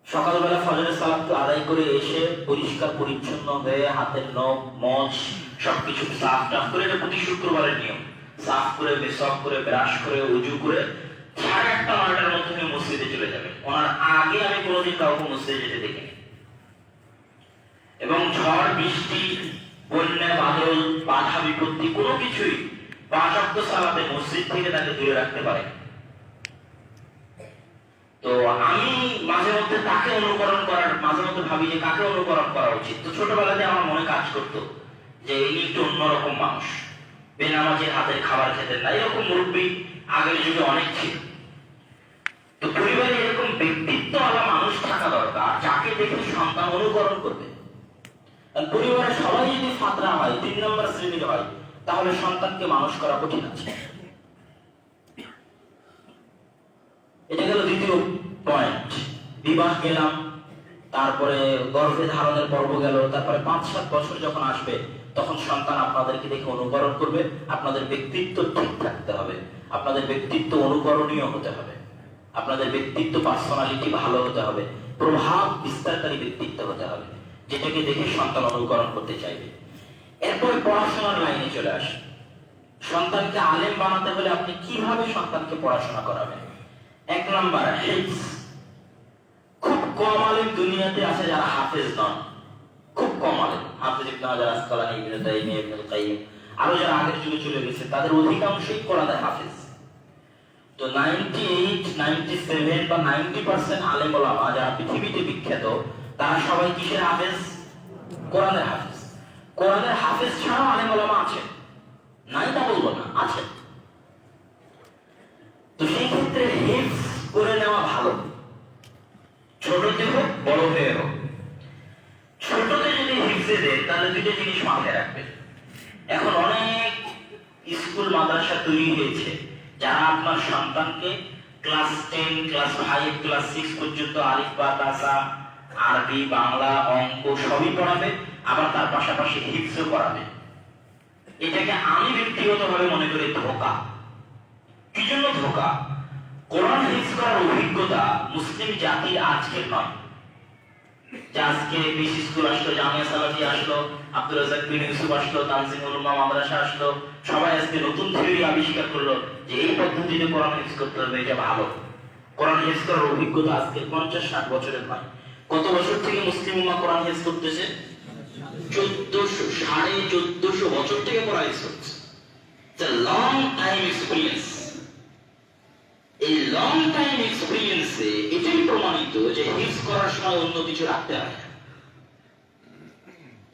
সকালবেলা ফজরের সালাত আদায় করে এসে পরিষ্কার পরিচ্ছন্ন হয়ে হাতের নখ মচ সবকিছু সাফ টাফ করে, এটা প্রতি শুক্রবারের নিয়ম, সাফ করে মেসওয়াক করে ব্রাশ করে উজু করে 8:30 9টার মধ্যে মসজিদে চলে যাবে। ওনার আগে আমি কোনোদিন কাউকে মসজিদে যেতে দেখিনি। এবং ঝড় বৃষ্টি বন্যা বাদল বাধা বিপত্তি কোনো কিছুই 5 ওয়াক্ত সালাতে মসজিদ থেকে তাকে দূরে রাখতে পারে। তো আমি মাঝে মধ্যে তাকে অনুকরণ করার, মাঝে মধ্যে ভাবি যে কাকে অনুকরণ করা উচিত। তো ছোটবেলাতে আমার মনে কাজ করতো যে ইনি একটু অন্যরকম মানুষ, বেনামাজির হাতের খাবার খেতেন না, এরকম মুরব্বী আগের যুগে অনেক ছিল। তো পরিবারে এরকম ব্যক্তিত্বওয়ালা মানুষ থাকা দরকার যাকে দেখে সন্তান অনুকরণ করবে। পরিবারের সবাই যদি ফাতরা হয়, 3 নম্বর শ্রেণীর হয়, তাহলে সন্তানকে মানুষ করা কঠিন আছে। এটা গেল দ্বিতীয় পয়েন্ট। বিবাহ গেলাম, তারপরে গর্ভে ধারণের পর্ব গেল, তারপরে 5-7 বছর যখন আসবে তখন সন্তান আপনাদেরকে দেখে অনুকরণ করবে। আপনাদের ব্যক্তিত্ব ঠিক থাকতে হবে, আপনাদের ব্যক্তিত্ব অনুকরণীয় হতে হবে, আপনাদের ব্যক্তিত্ব পার্সোনালিটি ভালো হতে হবে, প্রভাব বিস্তারকারী ব্যক্তিত্ব হতে হবে, যেটাকে দেখে সন্তান অনুকরণ করতে চাইবে। এরপর পড়াশোনার লাইনে চলে আসে। সন্তানকে আলেম বানাতে হলে আপনি কিভাবে সন্তানকে পড়াশোনা করাবেন? 1 নাম্বার হিফজ। খুব কম আলেম দুনিয়াতে আছে যারা হাফেজ নন, খুব কম আলেম। হাফেজ ইবনে হাজার আসকালানী, ইবনে তাইমিয়া, ইবনুল কাইয়িম, আরো যারা আগের যুগে চলে গেছে, তাদের অধিকাংশই কোরআনের হাফেজ। তো 98, 97 বা 90% আলেম ওলামা যারা পৃথিবীতে বিখ্যাত, তারা সবাই কিসের হাফেজ? কোরআনের হাফেজ। কোরআনের হাফেজ ছাড়াও আলেম ওলামা আছে, নাই তা বলবো না, আছে। তো সেই ক্ষেত্রে হিফজ করে নেওয়া ভালো, ছোটতে হোক বড় হয়ে হোক। ছোটতে যদি হিফজে দেন তাহলে 2টা জিনিস মাথায় রাখবেন। এখন অনেক স্কুল মাদ্রাসা তৈরি হয়েছে যারা আপনার সন্তানকে ক্লাস 10, ক্লাস 5, ক্লাস 6 পর্যন্ত আলিফ বা তাসা, আরবি, বাংলা, অঙ্ক সবই পড়াবে, আবার তার পাশাপাশি হিফজও করাবে। এটাকে আমি ব্যক্তিগতভাবে মনে করি ধোঁকা। কি জন্য ধোঁকা? কোরআন হিফজ করার অভিজ্ঞতা মুসলিম জাতির আজকের নয়। যে আজকে বিশ স্কুল আসলো, জামিয়া সালাফিয়া আসলো, আব্দুর রাজ্জাক বিন ইউসুফ আসলো, তানজিমুল উলামা মাদ্রাসা আসলো, সবাই আজকে নতুন থিওরি আবিষ্কার করলো যে এই পদ্ধতিতে কোরআন হিফজ করতে হবে, এটা ভালো। কোরআন হিফজ করার অভিজ্ঞতা আজকে 50-60 বছরের নয়। কত বছর থেকে মুসলিম উম্মাহ কোরআন হিফজ করতেছে? 1400 বছর থেকে কোরআন হিফজ করছে। It's a long time experience. এই লং টাইম এক্সপেরিয়েন্সে এটাই প্রমাণিত যে হিফজ করার সময় অন্য কিছু রাখতে হয় না।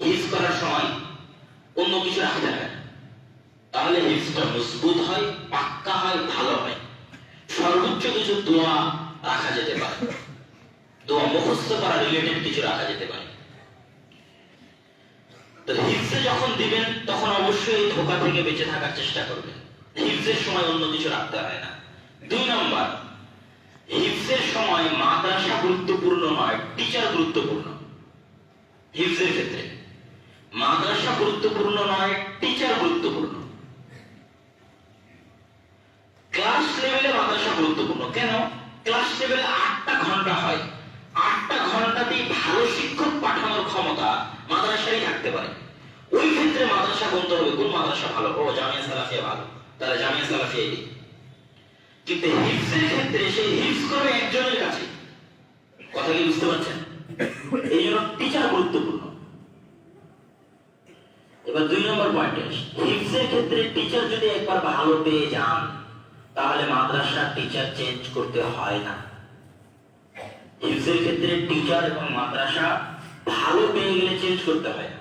হিফজ করার সময় অন্য কিছু রাখতে হয় না, তাহলে হিফজটা মজবুত হয়, পাক্কা হয়, ভালো হয়। সর্বোচ্চ কিছু দোয়া রাখা যেতে পারে, দোয়া মুখস্থ করা রিলেটেড কিছু রাখা যেতে পারে। তো হিফজে যখন দিবেন তখন অবশ্যই এই ধোঁকা থেকে বেঁচে থাকার চেষ্টা করবেন। হিফজের সময় অন্য কিছু রাখতে হয় না। 2 নম্বর, হিফজের সময় মাদ্রাসা গুরুত্বপূর্ণ নয়, টিচার গুরুত্বপূর্ণ। হিফজের ক্ষেত্রে মাদ্রাসা গুরুত্বপূর্ণ নয়, টিচার গুরুত্বপূর্ণ। ক্লাস লেভেলে মাদ্রাসা গুরুত্বপূর্ণ। কেন? ক্লাস লেভেলে 8টা ঘন্টা হয়, 8টা ঘন্টাতেই ভালো শিক্ষক পাঠানোর ক্ষমতা মাদ্রাসায় থাকতে পারে। ওই ক্ষেত্রে মাদ্রাসা গুনতে হবে কোন মাদ্রাসা ভালো। ও জামিয়া সালাফিয়া ভালো, তাহলে জামিয়া সালাফিয়া দিই। কিন্তু হিফজের ক্ষেত্রে সেই হিফজ করবে একজনের কাছে। কথা কি বুঝতে পারছেন? এই জন্য টিচার গুরুত্বপূর্ণ। এবার 2 নম্বর পয়েন্টে হিফজের ক্ষেত্রে টিচার যদি একবার ভালো পেয়ে যান তাহলে মাদ্রাসার টিচার চেঞ্জ করতে হয় না। হিফজের ক্ষেত্রে টিচার এবং মাদ্রাসা ভালো পেয়ে গেলে চেঞ্জ করতে হয় না।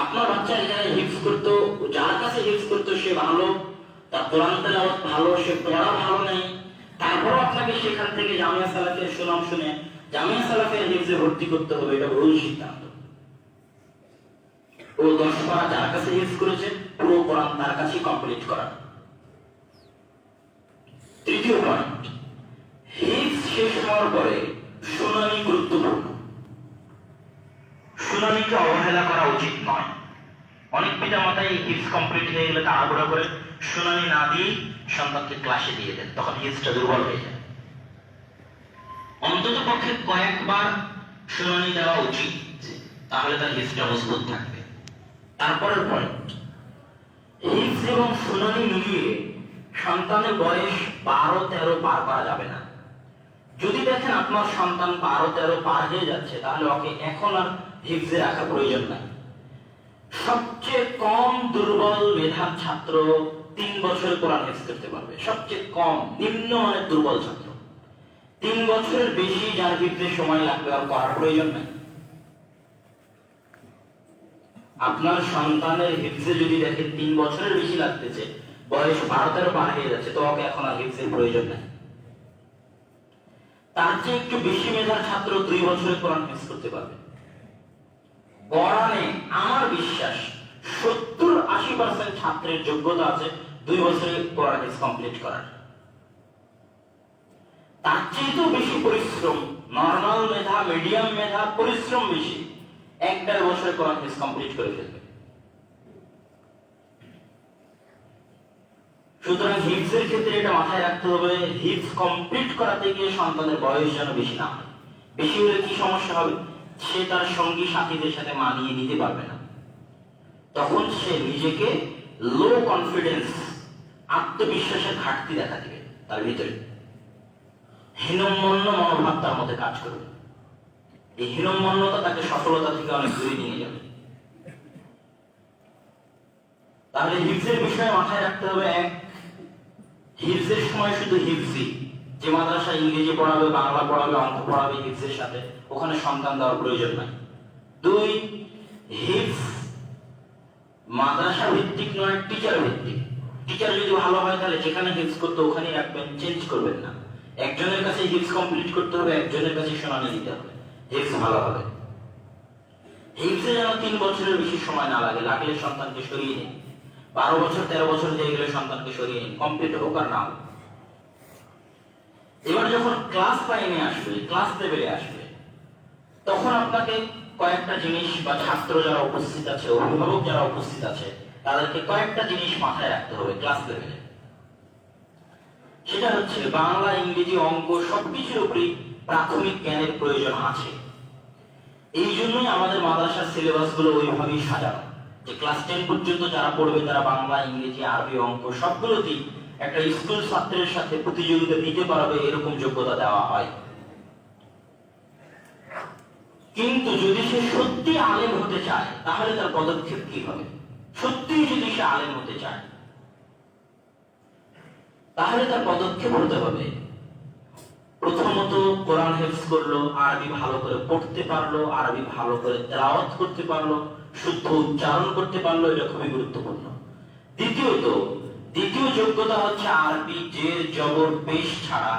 আপনার বাচ্চা এখানে হিফজ করতো, যার কাছে হিফজ করতো সে ভালো, তার কোরআন তেলাওয়াত ভালো, সে পড়া ভালো নেই, তারপর আপনাকে সেখান থেকে জামিয়া সালাফিয়ার সুনাম শুনে জামিয়া সালাফিয়ার হিফজে ভর্তি করতে হবে, এটা ভুল সিদ্ধান্ত। ও 10 পারা যার কাছে হিফজ করেছে পুরো কোরআন তার কাছেই কমপ্লিট করা। 3য় পয়েন্ট, হিফজ শেষ হওয়ার পরে শুনানি গুরুত্বপূর্ণ। শুনানিকে অবহেলা করা উচিত নয়। অনেক পিতা মাতাই হিফজ কমপ্লিট হয়ে গেলে তাড়াহুড়া করে শুনানি না দিয়ে সন্তানকে ক্লাসে দিয়ে দেন, তখন হিফজটা দুর্বল হয়ে যায়। অন্তত পক্ষে কয়েকবার শুনানি দেওয়া উচিত, তাহলে তার হিফজটা মজবুত থাকবে। তারপরের পয়েন্ট, হিফজ এবং শুনানি মিলিয়ে সন্তানের বয়স 12-13 পার করা যাবে না। যদি দেখেন আপনার সন্তান 12-13 পার হয়ে যাচ্ছে তাহলে ওকে এখন আর হিফজে রাখার প্রয়োজন নাই। সবচেয়ে কম দুর্বল মেধার ছাত্র 3 বছরে কোরআন হিফজ করতে পারবে। সবচেয়ে কম নিম্নমানের দুর্বল ছাত্র 3 বছরের বেশি যার হিফজে সময় লাগবে আর করার প্রয়োজন নাই। আপনার সন্তানের হিফজে যদি দেখেন 3 বছরের বেশি লাগতেছে, বয়স 12-13 পার হয়ে যাচ্ছে, তো ওকে এখন আর হিফজের প্রয়োজন নাই। তার চেয়ে একটু বেশি মেধার ছাত্র 2 বছরে কোরআন হিফজ করতে পারবে। কোরআনে আমার বিশ্বাস 70-80% ছাত্রের যোগ্যতা আছে 2 বছরে কোরআন হিফজ কমপ্লিট করার। তার চেয়েও বেশি পরিশ্রম, নরমাল মেধা, মিডিয়াম মেধা, পরিশ্রম বেশি, 1-1.5 বছরে কোরআন হিফজ কমপ্লিট করে ফেলবে। সুতরাং হিফজের ক্ষেত্রে এটা মাথায় রাখতে হবে, হিফজ কমপ্লিট করাতে গিয়ে সন্তানের বয়স যেন বেশি না হয়। বেশি হলে কি সমস্যা হবে? সে তার সঙ্গী সাথীদের সাথে মানিয়ে নিতে পারবে না, তখন সে নিজেকে লো কনফিডেন্স, আত্মবিশ্বাসের ঘাটতি দেখা দিবে, তার ভিতরে হীনম্মন্য মনোভাব তার মধ্যে কাজ করবে। এই হীনম্মন্যতা তাকে সফলতা থেকে অনেক দূরে নিয়ে যাবে। তাহলে হিফজের বিষয়ে মাথায় রাখতে হবে, 1, হিফজের সময় শুধু হিফজি, যে মাদ্রাসা ইংরেজি পড়াবে, বাংলা পড়াবে, অঙ্ক পড়াবে হিফজের সাথে, ওখানে সন্তান দেওয়ার প্রয়োজন নাই। 2, হিফজ মাদ্রাসা ভিত্তিক নয়, টিচার ভিত্তিক। টিচার যদি ভালো হয় তাহলে যেখানে হিফজ করতে ওখানেই রাখবেন, চেঞ্জ করবেন না। একজনের কাছে হিফজ কমপ্লিট করতে হবে, একজনের কাছে শুনানি দিতে হবে, হিফজ ভালো হবে। হিফজে যেন 3 বছরের বেশি সময় না লাগে, লাগলে সন্তানকে সরিয়ে নিন। 12 বছর 13 বছর হয়ে গেলে সন্তানকে সরিয়ে নিন, কমপ্লিট হোক আর না হোক। এবার যখন ক্লাস 9-এ আসবে, ক্লাস লেভেলে আসবে, তখন আপনাকে কয়েকটা জিনিস বা ছাত্র যারা উপস্থিত আছে, অভিভাবক যারা উপস্থিত আছে, তাদেরকে কয়েকটা জিনিস মাথায় রাখতে হবে ক্লাস লেভেলে। সেটা হচ্ছে বাংলা, ইংরেজি, অঙ্ক সবকিছুর উপরই প্রাথমিক জ্ঞানের প্রয়োজন আছে। এই জন্যই আমাদের মাদ্রাসার সিলেবাস গুলো ওইভাবেই সাজানো, যে ক্লাস 10 পর্যন্ত যারা পড়বে তারা বাংলা, ইংরেজি, আরবি, অঙ্ক সবগুলোতেই একটা স্কুল ছাত্রের সাথে প্রতিযোগিতা দিতে পারবে এরকম যোগ্যতা দেওয়া হয়। কিন্তু যদি সে সত্যি আলেম হতে চায় তাহলে তার পদক্ষেপ কি হবে? সত্যি যদি সে আলেম হতে চায় তাহলে তার পদক্ষেপ হতে হবে, প্রথমত কোরআন হেফজ করলো, আরবি ভালো করে পড়তে পারলো, আরবি ভালো করে তেলাওয়াত করতে পারলো, শুদ্ধ উচ্চারণ করতে পারলো, এটা খুবই গুরুত্বপূর্ণ। দ্বিতীয় যোগ্যতা হচ্ছে আরবি জের জবর পেশ ছাড়া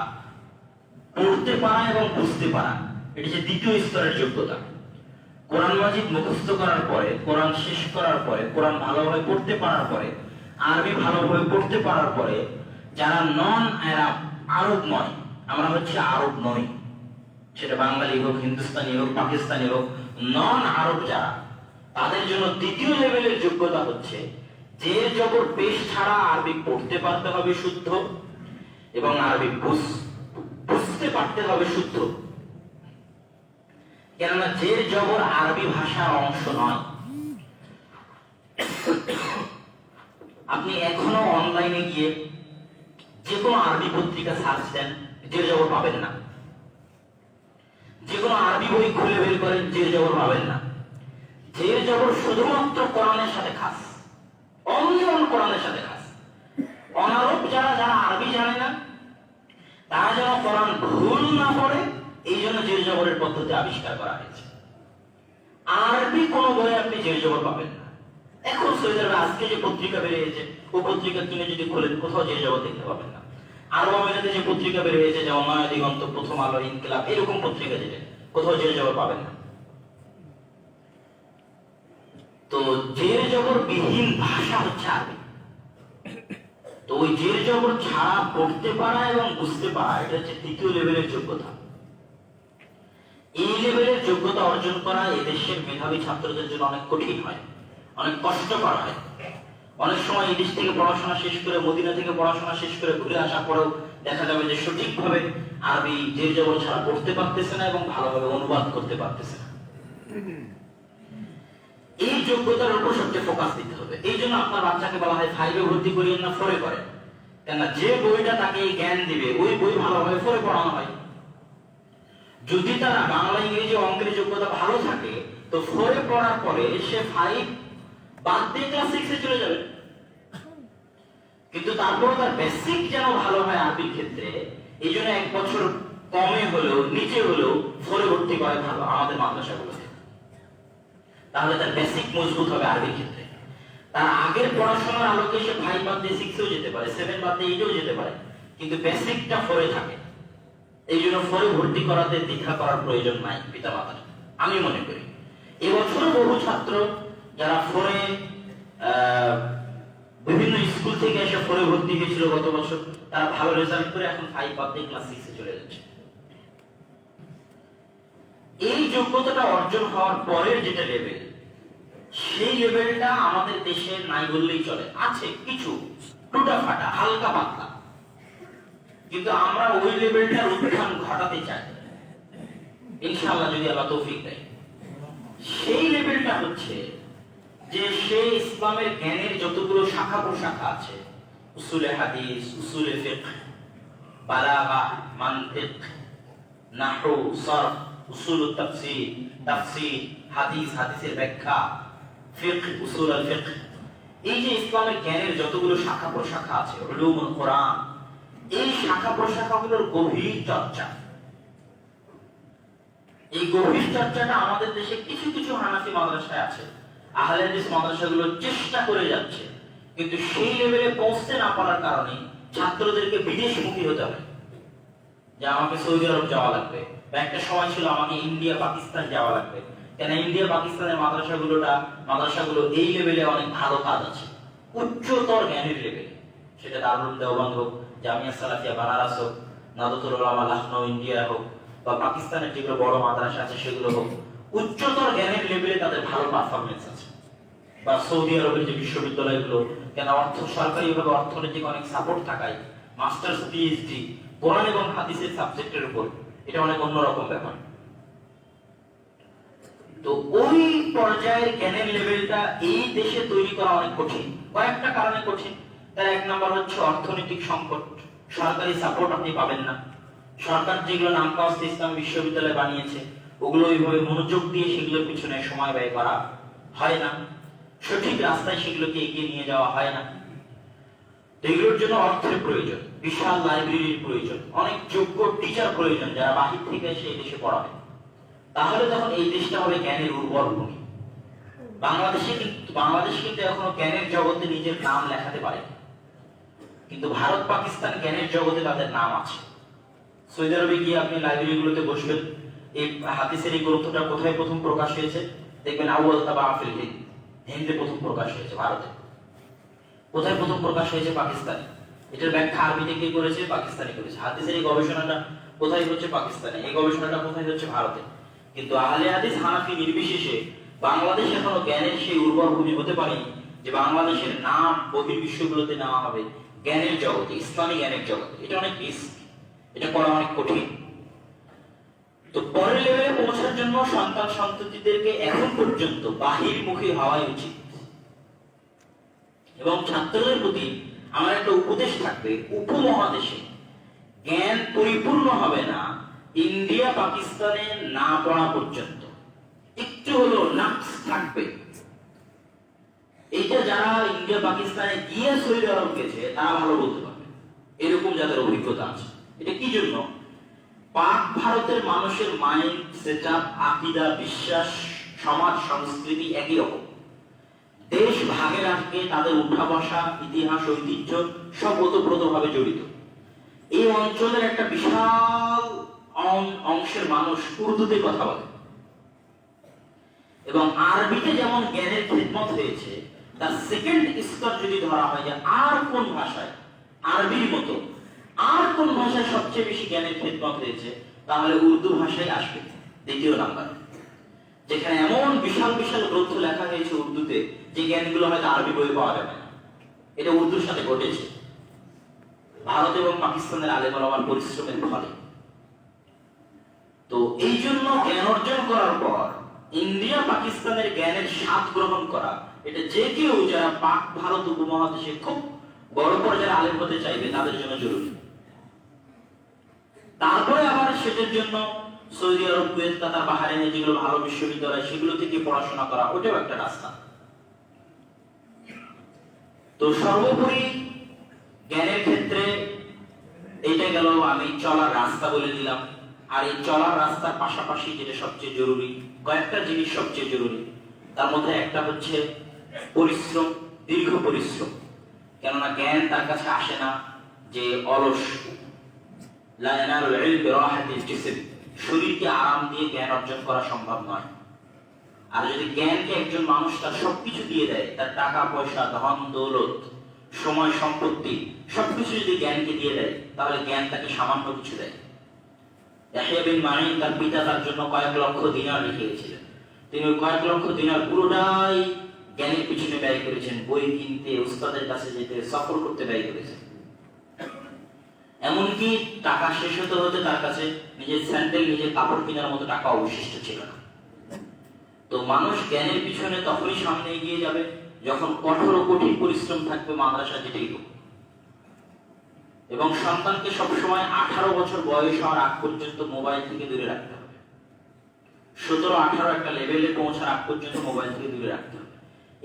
পড়তে পারা এবং বুঝতে পারা। এটা হচ্ছে দ্বিতীয় স্তরের যোগ্যতা। কোরআন মাজিদ মুখস্থ করার পরে, কোরআন শেষ করার পরে, কোরআন ভালোভাবে পড়তে পারার পরে, আরবি ভালোভাবে পড়তে পারার পরে যারা নন আরব নয়, আমরা হচ্ছে আরব নই, সেটা বাঙালি হোক, হিন্দুস্তানি হোক, পাকিস্তানি হোক, নন আরব যারা, তাদের জন্য দ্বিতীয় লেভেলের যোগ্যতা হচ্ছে যে জবর পেশ ছাড়া আরবি পড়তে পারতে হবে শুদ্ধ, এবং আরবি বুঝতে পারতে হবে শুদ্ধ। কেননা জের জবর আরবি ভাষার অংশ নয়। আপনি এখনো অনলাইনে গিয়ে যে কোনো আরবি পত্রিকা সার্চ দেন, জের জবর পাবেন না। যে কোনো আরবি বই খুলে বের করেন, জের জবর পাবেন না। জের জবর শুধুমাত্র কোরআনের সাথে খাস, অনলি কোরআনের সাথে খাস। অনারব যারা আরবি জানে না, তারা যেন কোরআন ভুল না পড়ে, এই জন্য জের জবরের পদ্ধতি আবিষ্কার করা হয়েছে। আরবি কোন বই আপনি জের জবর পাবেন না। এখন সৌদি আরবে আজকে যে পত্রিকা বেরিয়েছে, ও পত্রিকা কিনে যদি খোলেন, কোথাও জের জবর দেখতে পাবেন না। আরব আমিরাতে যে পত্রিকা বেরিয়েছে, যেমন নয়া দিগন্ত, প্রথম আলো, ইনকিলাব, এরকম পত্রিকা যেটা, কোথাও জের জবর পাবেন না। তো জের জবর বিহীন ভাষা হচ্ছে আরবি। তো ওই জের জবর ছাড়া পড়তে পারা এবং বুঝতে পারা, এটা হচ্ছে দ্বিতীয় লেভেলের যোগ্যতা। এই লেভেলের যোগ্যতা অর্জন করা এদেশের মেধাবী ছাত্রদের জন্য অনেক কঠিন হয়, অনেক কষ্টকর হয়। অনেক সময় এই দেশ থেকে পড়াশোনা শেষ করে, মদিনা থেকে পড়াশোনা শেষ করে ঘুরে আসা পরেও দেখা যাবে যে সঠিকভাবে আরবি জের জবর ছাড়া পড়তে পারতেছে না এবং ভালোভাবে অনুবাদ করতে পারতেছে না। এই যোগ্যতার উপর সবচেয়ে ফোকাস দিতে হবে। এই জন্য আপনার বাচ্চাকে বলা হয় 5-এ ভর্তি করিয়েন না, 4-এ করেন। কেননা যে বইটা তাকে জ্ঞান দিবে, ওই বই ভালোভাবে 4-এ পড়ানো হয়। যদি তারা বাংলা, ইংরেজি, অঙ্কের যোগ্যতা ভালো থাকে, তো 4-এ পড়ার পরে সে 5 বাদ দিয়ে ক্লাস 6-এ চলে যাবে। কিন্তু তারপর তার বেসিক যেন ভালো হয় আরবির ক্ষেত্রে, এই জন্য 1 বছর কমে হলেও, নিচে হলেও 4-এ ভর্তি করে ভালো আমাদের মাদ্রাসাগুলোতে। তাহলে তার বেসিক মজবুত হবে আরবির ক্ষেত্রে। তার আগের পড়াশোনার আলোকে সে 5 বাদ দিয়ে 6-এও যেতে পারে, 7 বাদ দিয়ে 8-এও যেতে পারে, কিন্তু বেসিকটা 4-এ থাকে। এই জন্য 4-এ ভর্তি করাতে দ্বিধা করার প্রয়োজন নাই পিতামাতার, আমি মনে করি। এবছরও বহু ছাত্র যারা 4-এ বিভিন্ন স্কুল থেকে এসে 4-এ ভর্তি হয়েছিল গত বছর, তারা ভালো রেজাল্ট করে এখন 5 বাদ দিয়ে ক্লাস 6-এ চলে যাচ্ছে। এই যোগ্যতাটা অর্জন হওয়ার পরের যেটা লেভেল, সেই লেভেলটা আমাদের দেশে নাই বললেই চলে। আছে কিছু টুটা ফাটা, হালকা পাতলা, কিন্তু আমরা ওই লেভেলটার উত্থান ঘটাতে চাই ইনশাআল্লাহ, যদি আল্লাহ তৌফিক দেয়। সেই লেভেলটা হচ্ছে যে সে ইসলামের জ্ঞানের যতগুলো শাখা প্রশাখা আছে, উসুলে হাদিস, উসুলে ফিকহ, বালাগা, মানতিক, নাহু, সরফ, উসুলুত তাফসীর, তাফসীর, হাদিস, হাদিসের ব্যাখ্যা, ফিকহ, উসুল আল ফিকহ, এই যে ইসলামের জ্ঞানের যতগুলো শাখা প্রশাখা আছে, উলুমুল কোরআন, এই শাখা প্রশাখাগুলোর গভীর চর্চা, এই গভীর চর্চাটা আমাদের দেশে কিছু কিছু হানাফি মাদ্রাসায় আছে, আহলে হাদিস মাদ্রাসাগুলো চেষ্টা করে যাচ্ছে, কিন্তু সেই লেভেলে পৌঁছতে না পারার কারণে ছাত্রদেরকে বিদেশমুখী হতে হবে। যে আমাকে সৌদি আরব যাওয়া লাগবে, বা একটা সময় ছিল আমাকে ইন্ডিয়া, পাকিস্তান যাওয়া লাগবে। কেন ইন্ডিয়া, পাকিস্তানের মাদ্রাসাগুলো এই লেভেলে অনেক ভালো কাজ আছে, উচ্চতর জ্ঞানের লেভেলে। সেটা দারুল দেওবন্দ হোক, জামিয়া সালাফিয়া বানারস হোক, নাদতুল উলামা লখনৌ ইন্ডিয়া হোক বা পাকিস্তানের যেগুলো বড় মাদ্রাসা আছে সেগুলো হোক, উচ্চতর জ্ঞানের লেভেলে তাদের ভালো পারফরমেন্স আছে। বা সৌদি আরবের যে বিশ্ববিদ্যালয়গুলো, কেন সরকারিভাবে অর্থনৈতিক অনেক সাপোর্ট থাকায় মাস্টার্স পিএইচডি কোরআন এবং হাদিসের সাবজেক্টের উপর, এটা অনেক অন্যরকম ব্যাপার। তো ওই পর্যায়ের জ্ঞানের লেভেলটা এই দেশে তৈরি করা অনেক কঠিন, কয়েকটা কারণে কঠিন। তার এক নম্বর হচ্ছে অর্থনৈতিক সংকট, সরকারি সাপোর্ট আপনি পাবেন না। সরকার যেগুলো নামকাওয়াস্তে ইসলাম বিশ্ববিদ্যালয় বানিয়েছে ওগুলো ওইভাবে মনোযোগ দিয়ে সেগুলোর পিছনে সময় ব্যয় করা হয় না, সঠিক রাস্তায় সেগুলোকে এগিয়ে নিয়ে যাওয়া হয় না। এগুলোর জন্য অর্থের প্রয়োজন, বিশাল লাইব্রেরির প্রয়োজন, অনেক যোগ্য টিচার প্রয়োজন যারা বাহির থেকে এসে এই দেশে পড়াবে। তাহলে তখন এই দেশটা হবে জ্ঞানের উর্বর ভূমি। বাংলাদেশ কিন্তু এখনো জ্ঞানের জগতে নিজের নাম লেখাতে পারে, কিন্তু ভারত পাকিস্তান জ্ঞানের জগতে তাদের নাম আছে। সৌদি আরবে গিয়ে আপনি লাইব্রেরিগুলোতে বসবেন, এই হাদিসের এই গ্রন্থটা কোথায় প্রথম প্রকাশ হয়েছে দেখবেন, আউয়াল তাবা ফিল হিন্দ, হিন্দে প্রথম প্রকাশ হয়েছে ভারতে। কোথায় প্রথম প্রকাশ হয়েছে? পাকিস্তানে। এটার ব্যাখ্যা আরবিতে কে করেছে? পাকিস্তানি করেছে। হাদিসের এই গবেষণাটা কোথায় হচ্ছে? পাকিস্তানে। এই গবেষণাটা কোথায় হচ্ছে? ভারতে। কিন্তু আহলে হাদিস হানাফি নির্বিশেষে বাংলাদেশ এখনো জ্ঞানের সেই উর্বর ভূমি হতে পারেনি যে বাংলাদেশের নাম বহির্বিশ্বগুলোতে নেওয়া হবে জ্ঞানের জগতে, ইসলামী জ্ঞানের জগতে। এটা অনেক রিস্ক, এটা করা অনেক কঠিন। তো পরের লেভেলে পৌঁছার জন্য সন্তান সন্ততিদেরকে এখন পর্যন্ত বাহিরমুখী হওয়াই উচিত। এবং ছাত্রদের প্রতি আমার একটা উপদেশ থাকবে, উপমহাদেশে জ্ঞান পরিপূর্ণ হবে না ইন্ডিয়া পাকিস্তানে না পড়া পর্যন্ত। একটু হলো নাকস থাকবে। এইটা যারা ইন্ডিয়া পাকিস্তানে গিয়ে সৌদি আরব গেছে তারা ভালো বলতে পারবে, এরকম যাদের অভিজ্ঞতা আছে। এটা কি জন্য? পাক ভারতের মানুষের মাইন্ড সেটআপ, আকীদা, বিশ্বাস, সমাজ, সংস্কৃতি একই রকম। দেশ ভাগের আগে তাদের উঠা বসা, ইতিহাস, ঐতিহ্য সব ওতপ্রোতভাবে জড়িত। এই অঞ্চলের একটা বিশাল অংশের মানুষ উর্দুতে কথা বলে এবং আরবিতে যেমন জ্ঞানের খিদমত হয়েছে, তার সেকেন্ড স্তর যদি ধরা হয় যে আর কোন ভাষায় আরবির মতো আর কোন ভাষায় সবচেয়ে বেশি জ্ঞানের খিদমত হয়েছে, তাহলে উর্দু ভাষায় আসবে দ্বিতীয় নাম্বার। যেখানে এমন বিশাল বিশাল গ্রন্থ লেখা হয়েছে উর্দুতে যে জ্ঞানগুলো হয়তো আরবি বইয়ে পাওয়া যাবে না। এটা উর্দুর সাথে ঘটেছে ভারত এবং পাকিস্তানের আলেম ওলামার পরিশ্রমের ফলে। তো এই জন্য জ্ঞান অর্জন করার পর ইন্ডিয়া পাকিস্তানের জ্ঞানের স্বাদ গ্রহণ করা, এটা যে কেউ যারা পাক ভারত উপমহাদেশে খুব বড় পর্যায়ের আলেম হতে চাইবে তাদের জন্য জরুরি। তারপরে আবার সেটার জন্য সৌদি আরব, কুয়েত, কাতার, বাহরাইনে যেগুলো ভালো বিশ্ববিদ্যালয় সেগুলো থেকে পড়াশোনা করা, ওটাও একটা রাস্তা। তো সর্বোপরি জ্ঞানের ক্ষেত্রে এটা গেল, আমি চলার রাস্তা বলে দিলাম। আর এই চলার রাস্তার পাশাপাশি যেটা সবচেয়ে জরুরি, কয়েকটা জিনিস সবচেয়ে জরুরি, তার মধ্যে একটা হচ্ছে পরিশ্রম, দীর্ঘ পরিশ্রম। কেননা জ্ঞান তার কাছে আসে না যে অলস, লা ইয়ানালুল ইলম বিরাহাতিল জিসম, শরীরকে আরাম দিয়ে জ্ঞান অর্জন করা সম্ভব নয়। আর যদি জ্ঞানকে একজন মানুষ তার সবকিছু দিয়ে দেয়, তার টাকা পয়সা, ধন দৌলত, সময়, সম্পত্তি সবকিছু যদি জ্ঞানকে দিয়ে দেয়, তাহলে জ্ঞান তাকে সামান্য কিছু দেয়। ইয়াহইয়া বিন মাঈন তার পিতা তার জন্য কয়েক লক্ষ দিনার রেখে গেছিলেন। তিনি ওই কয়েক লক্ষ দিনার পুরোটাই জ্ঞানের পিছনে ব্যয় করেছেন, বই কিনতে, উস্তাদের কাছে যেতে, সফর করতে ব্যয় করেছেন। এমনকি টাকা শেষ হতে হতে তার কাছে নিজের স্যান্ডেল, নিজের কাপড় কেনার মতো টাকা অবশিষ্ট ছিল না। তো মানুষ জ্ঞানের পিছনে তখনই সামনে এগিয়ে যাবে যখন কঠোর ও কঠিন পরিশ্রম থাকবে, মাদ্রাসা যেটাই হোক। এবং সন্তানকে সবসময় 18 বছর বয়স হওয়ার আগ পর্যন্ত মোবাইল থেকে দূরে রাখতে হবে। 17-18 একটা লেভেলে পৌঁছার আগ পর্যন্ত মোবাইল থেকে দূরে রাখতে হবে।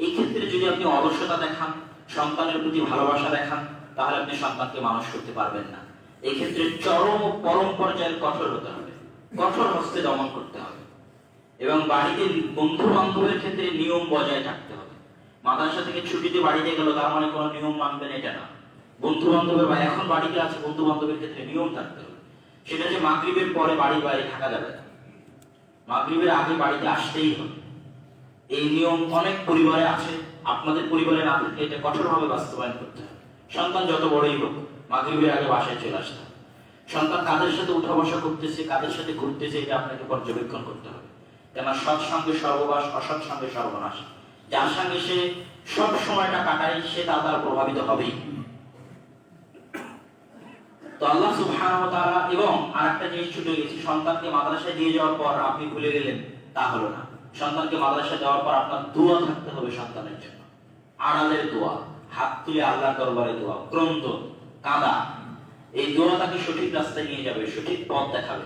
এই ক্ষেত্রে যদি আপনি অলসতা দেখান, সন্তানের প্রতি ভালোবাসা দেখান, তাহলে আপনি সন্তানকে মানুষ করতে পারবেন না। এই ক্ষেত্রে চরম ও পরম পর্যায়ের কঠোর হতে হবে, কঠোর হস্তে দমন করতে হবে। এবং বাড়িতে বন্ধু বান্ধবের ক্ষেত্রে নিয়ম বজায় থাকতে হবে। মাদ্রাসা থেকে ছুটিতে বাড়িতে গেল তার মানে কোনো নিয়ম মানবেন এটা না। বন্ধু বান্ধবের বা এখন বাড়িতে আছে, বন্ধু বান্ধবের ক্ষেত্রে নিয়ম থাকতে হবে। সেটা যে মাগরিবের পরে বাড়ির বাইরে থাকা যাবে না, মাগরিবের আগে বাড়িতে আসতেই হবে। এই নিয়ম অনেক পরিবারে আছে, আপনাদের পরিবারে না থাকলে এটা কঠোরভাবে বাস্তবায়ন করতে হবে। সন্তান যত বড়ই হোক, মাগরিবের আগে বাসায় চলে আসতে হবে। সন্তান কাদের সাথে উঠা বসা করতেছে, কাদের সাথে ঘুরতেছে, এটা আপনাকে পর্যবেক্ষণ করতে হবে। কেন সৎ সঙ্গে সর্ববাস, অসৎ সঙ্গে সর্বনাশ। যার সঙ্গে সে সব সময়টা কাটায় সে তা দ্বারা প্রভাবিত হবেই। তো আল্লাহ সুবহানাহু ওয়া তাআলা, এবং আরেকটা জিনিস ছুটে গেছে, সন্তানকে মাদ্রাসায় দিয়ে যাওয়ার পর আপনি ভুলে গেলেন, তা হলো না। সন্তানকে মাদ্রাসায় দেওয়ার পর আপনার দোয়া থাকতে হবে সন্তানের জন্য, আড়ালের দোয়া, হাত তুলে আল্লাহর দরবারে দোয়া, ক্রন্দ, কাঁদা। এই দোয়া তাকে সঠিক রাস্তায় নিয়ে যাবে, সঠিক পথ দেখাবে,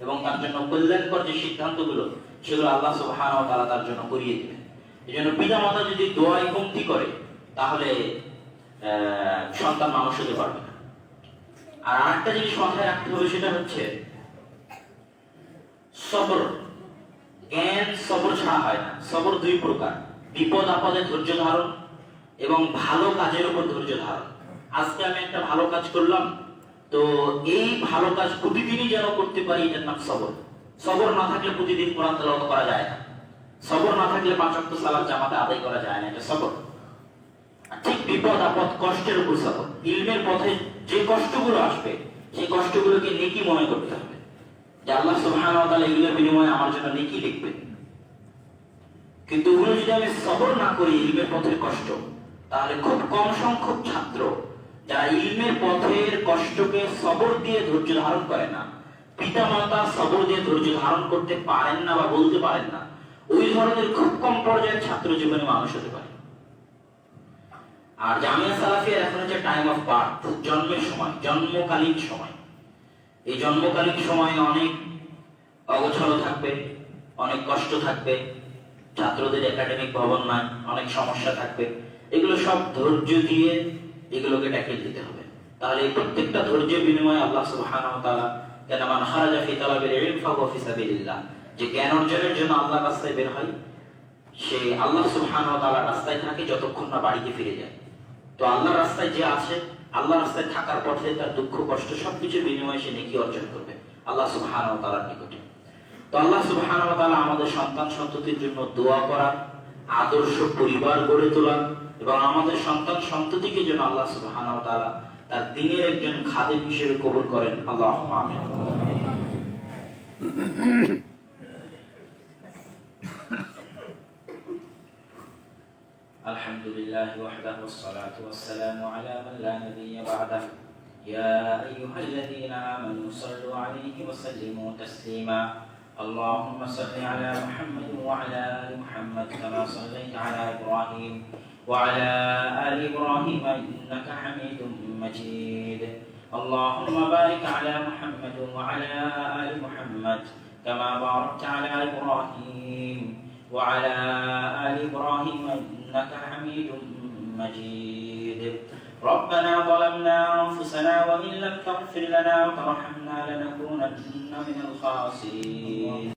এবং তার জন্য কল্যাণকর যে সিদ্ধান্তগুলো সেগুলো আল্লাহ সুবহানাহু ওয়া তাআলা তার জন্য করিয়ে দেবেন। এই জন্য পিতা মাতা যদি দোয়ায় কমতি করে তাহলে সন্তান মানুষ হতে পারবে না। আর আরেকটা জিনিস মাথায় রাখতে হবে, সেটা হচ্ছে সবর। জ্ঞান সবর ছাড়া হয় না। সবর দুই প্রকার, বিপদ আপদে ধৈর্য ধারণ এবং ভালো কাজের উপর ধৈর্য ধারণ। আজকে আমি একটা ভালো কাজ করলাম, তো এই ভালো কাজ প্রতিদিনই যেন করতে পারি, এটার নাম সবর। সবর না থাকলে প্রতিদিন কোরআন তেলাওয়াত করা যায় না, সবর না থাকলে 5 ওয়াক্ত সালাত জামাতে আদায় করা যায় না, এটা সবর। আর ঠিক বিপদ আপদ কষ্টের উপর সবর। ইলমের পথে যে কষ্টগুলো আসবে সেই কষ্টগুলোকে নেকি মনে করতে হবে, যে আল্লাহ সুবহানাহু ওয়া তাআলা এগুলোর বিনিময়ে আমার জন্য নেকি লিখবেন। কিন্তু ওগুলো যদি আমি সবর না করি, ইলমের পথের কষ্ট, তাহলে খুব কম সংখ্যক ছাত্র যারা ইলমের পথের কষ্টকে সবর দিয়ে ধৈর্য ধারণ করে না, পিতা মাতা সবর দিয়ে ধৈর্য ধারণ করতে পারেন না বা বলতে পারেন না, ওই ধরনের খুব কম পর্যায়ের ছাত্র জীবনে মানুষ হতে পারে। আর জামিয়া সালাফিয়ার এখন হচ্ছে টাইম অফ বার্থ, জন্মের সময়, জন্মকালীন সময়। এই জন্মকালীন সময়ে অনেক অগোছালো থাকবে, অনেক কষ্ট থাকবে, ছাত্রদের একাডেমিক ভবন নাই, অনেক সমস্যা থাকবে। এগুলো সব ধৈর্য দিয়ে এগুলোকে ট্যাকেল দিতে হবে। তাহলে এই প্রত্যেকটা ধৈর্যের বিনিময়ে আল্লাহ সুবহানাহু ওয়া তাআলা, কেন মান খারাজা ফি তালাবিল ইলম ফাহুয়া ফি সাবিলিল্লাহ, যে জ্ঞান অর্জনের জন্য আল্লাহর রাস্তায় বের হয়, সে আল্লাহ সুবহানাহু ওয়া তাআলার রাস্তায় থাকে যতক্ষণ না বাড়িতে ফিরে যায়। তো আল্লাহর রাস্তায় যে আছে, আল্লাহর রাস্তায় থাকার পথে তার দুঃখ কষ্ট সবকিছুর বিনিময়ে সে নেকি অর্জন করবে আল্লাহ সুবহানাহু ওয়া তাআলার নিকটে। তো আল্লাহ সুবহানাহু ওয়া তাআলা আমাদের সন্তান সন্ততির জন্য দোয়া করা, আদর্শ পরিবার গড়ে তোলা, এবং আমাদের সন্তান সন্ততিকে যেন আল্লাহ সুবহানাহু ওয়া তাআলা তার দ্বীনের একজন খাদেম হিসেবে কবুল করেন। আল্লাহুম্মা আমিন। আলহামদুলিল্লাহ ওয়াহদাহু ওয়াসসালাতু ওয়াসসালামু আলা মান লা নাবিয়্যা বা'দাহু। ইয়া আইয়ুহাল্লাযীনা আমানু সাল্লু আলাইহি ওয়া সাল্লিমু তাসলিমা। اللهم صل على محمد وعلى آل محمد كما صليت على إبراهيم وعلى آل إبراهيم إنك حميد مجيد. اللهم بارك على محمد وعلى آل محمد كما باركت على إبراهيم وعلى آل إبراهيم إنك حميد مجيد. ربنا ظلمنا أنفسنا وإن لم تغفر لنا وترحمنا لنكونن من الخاسرين.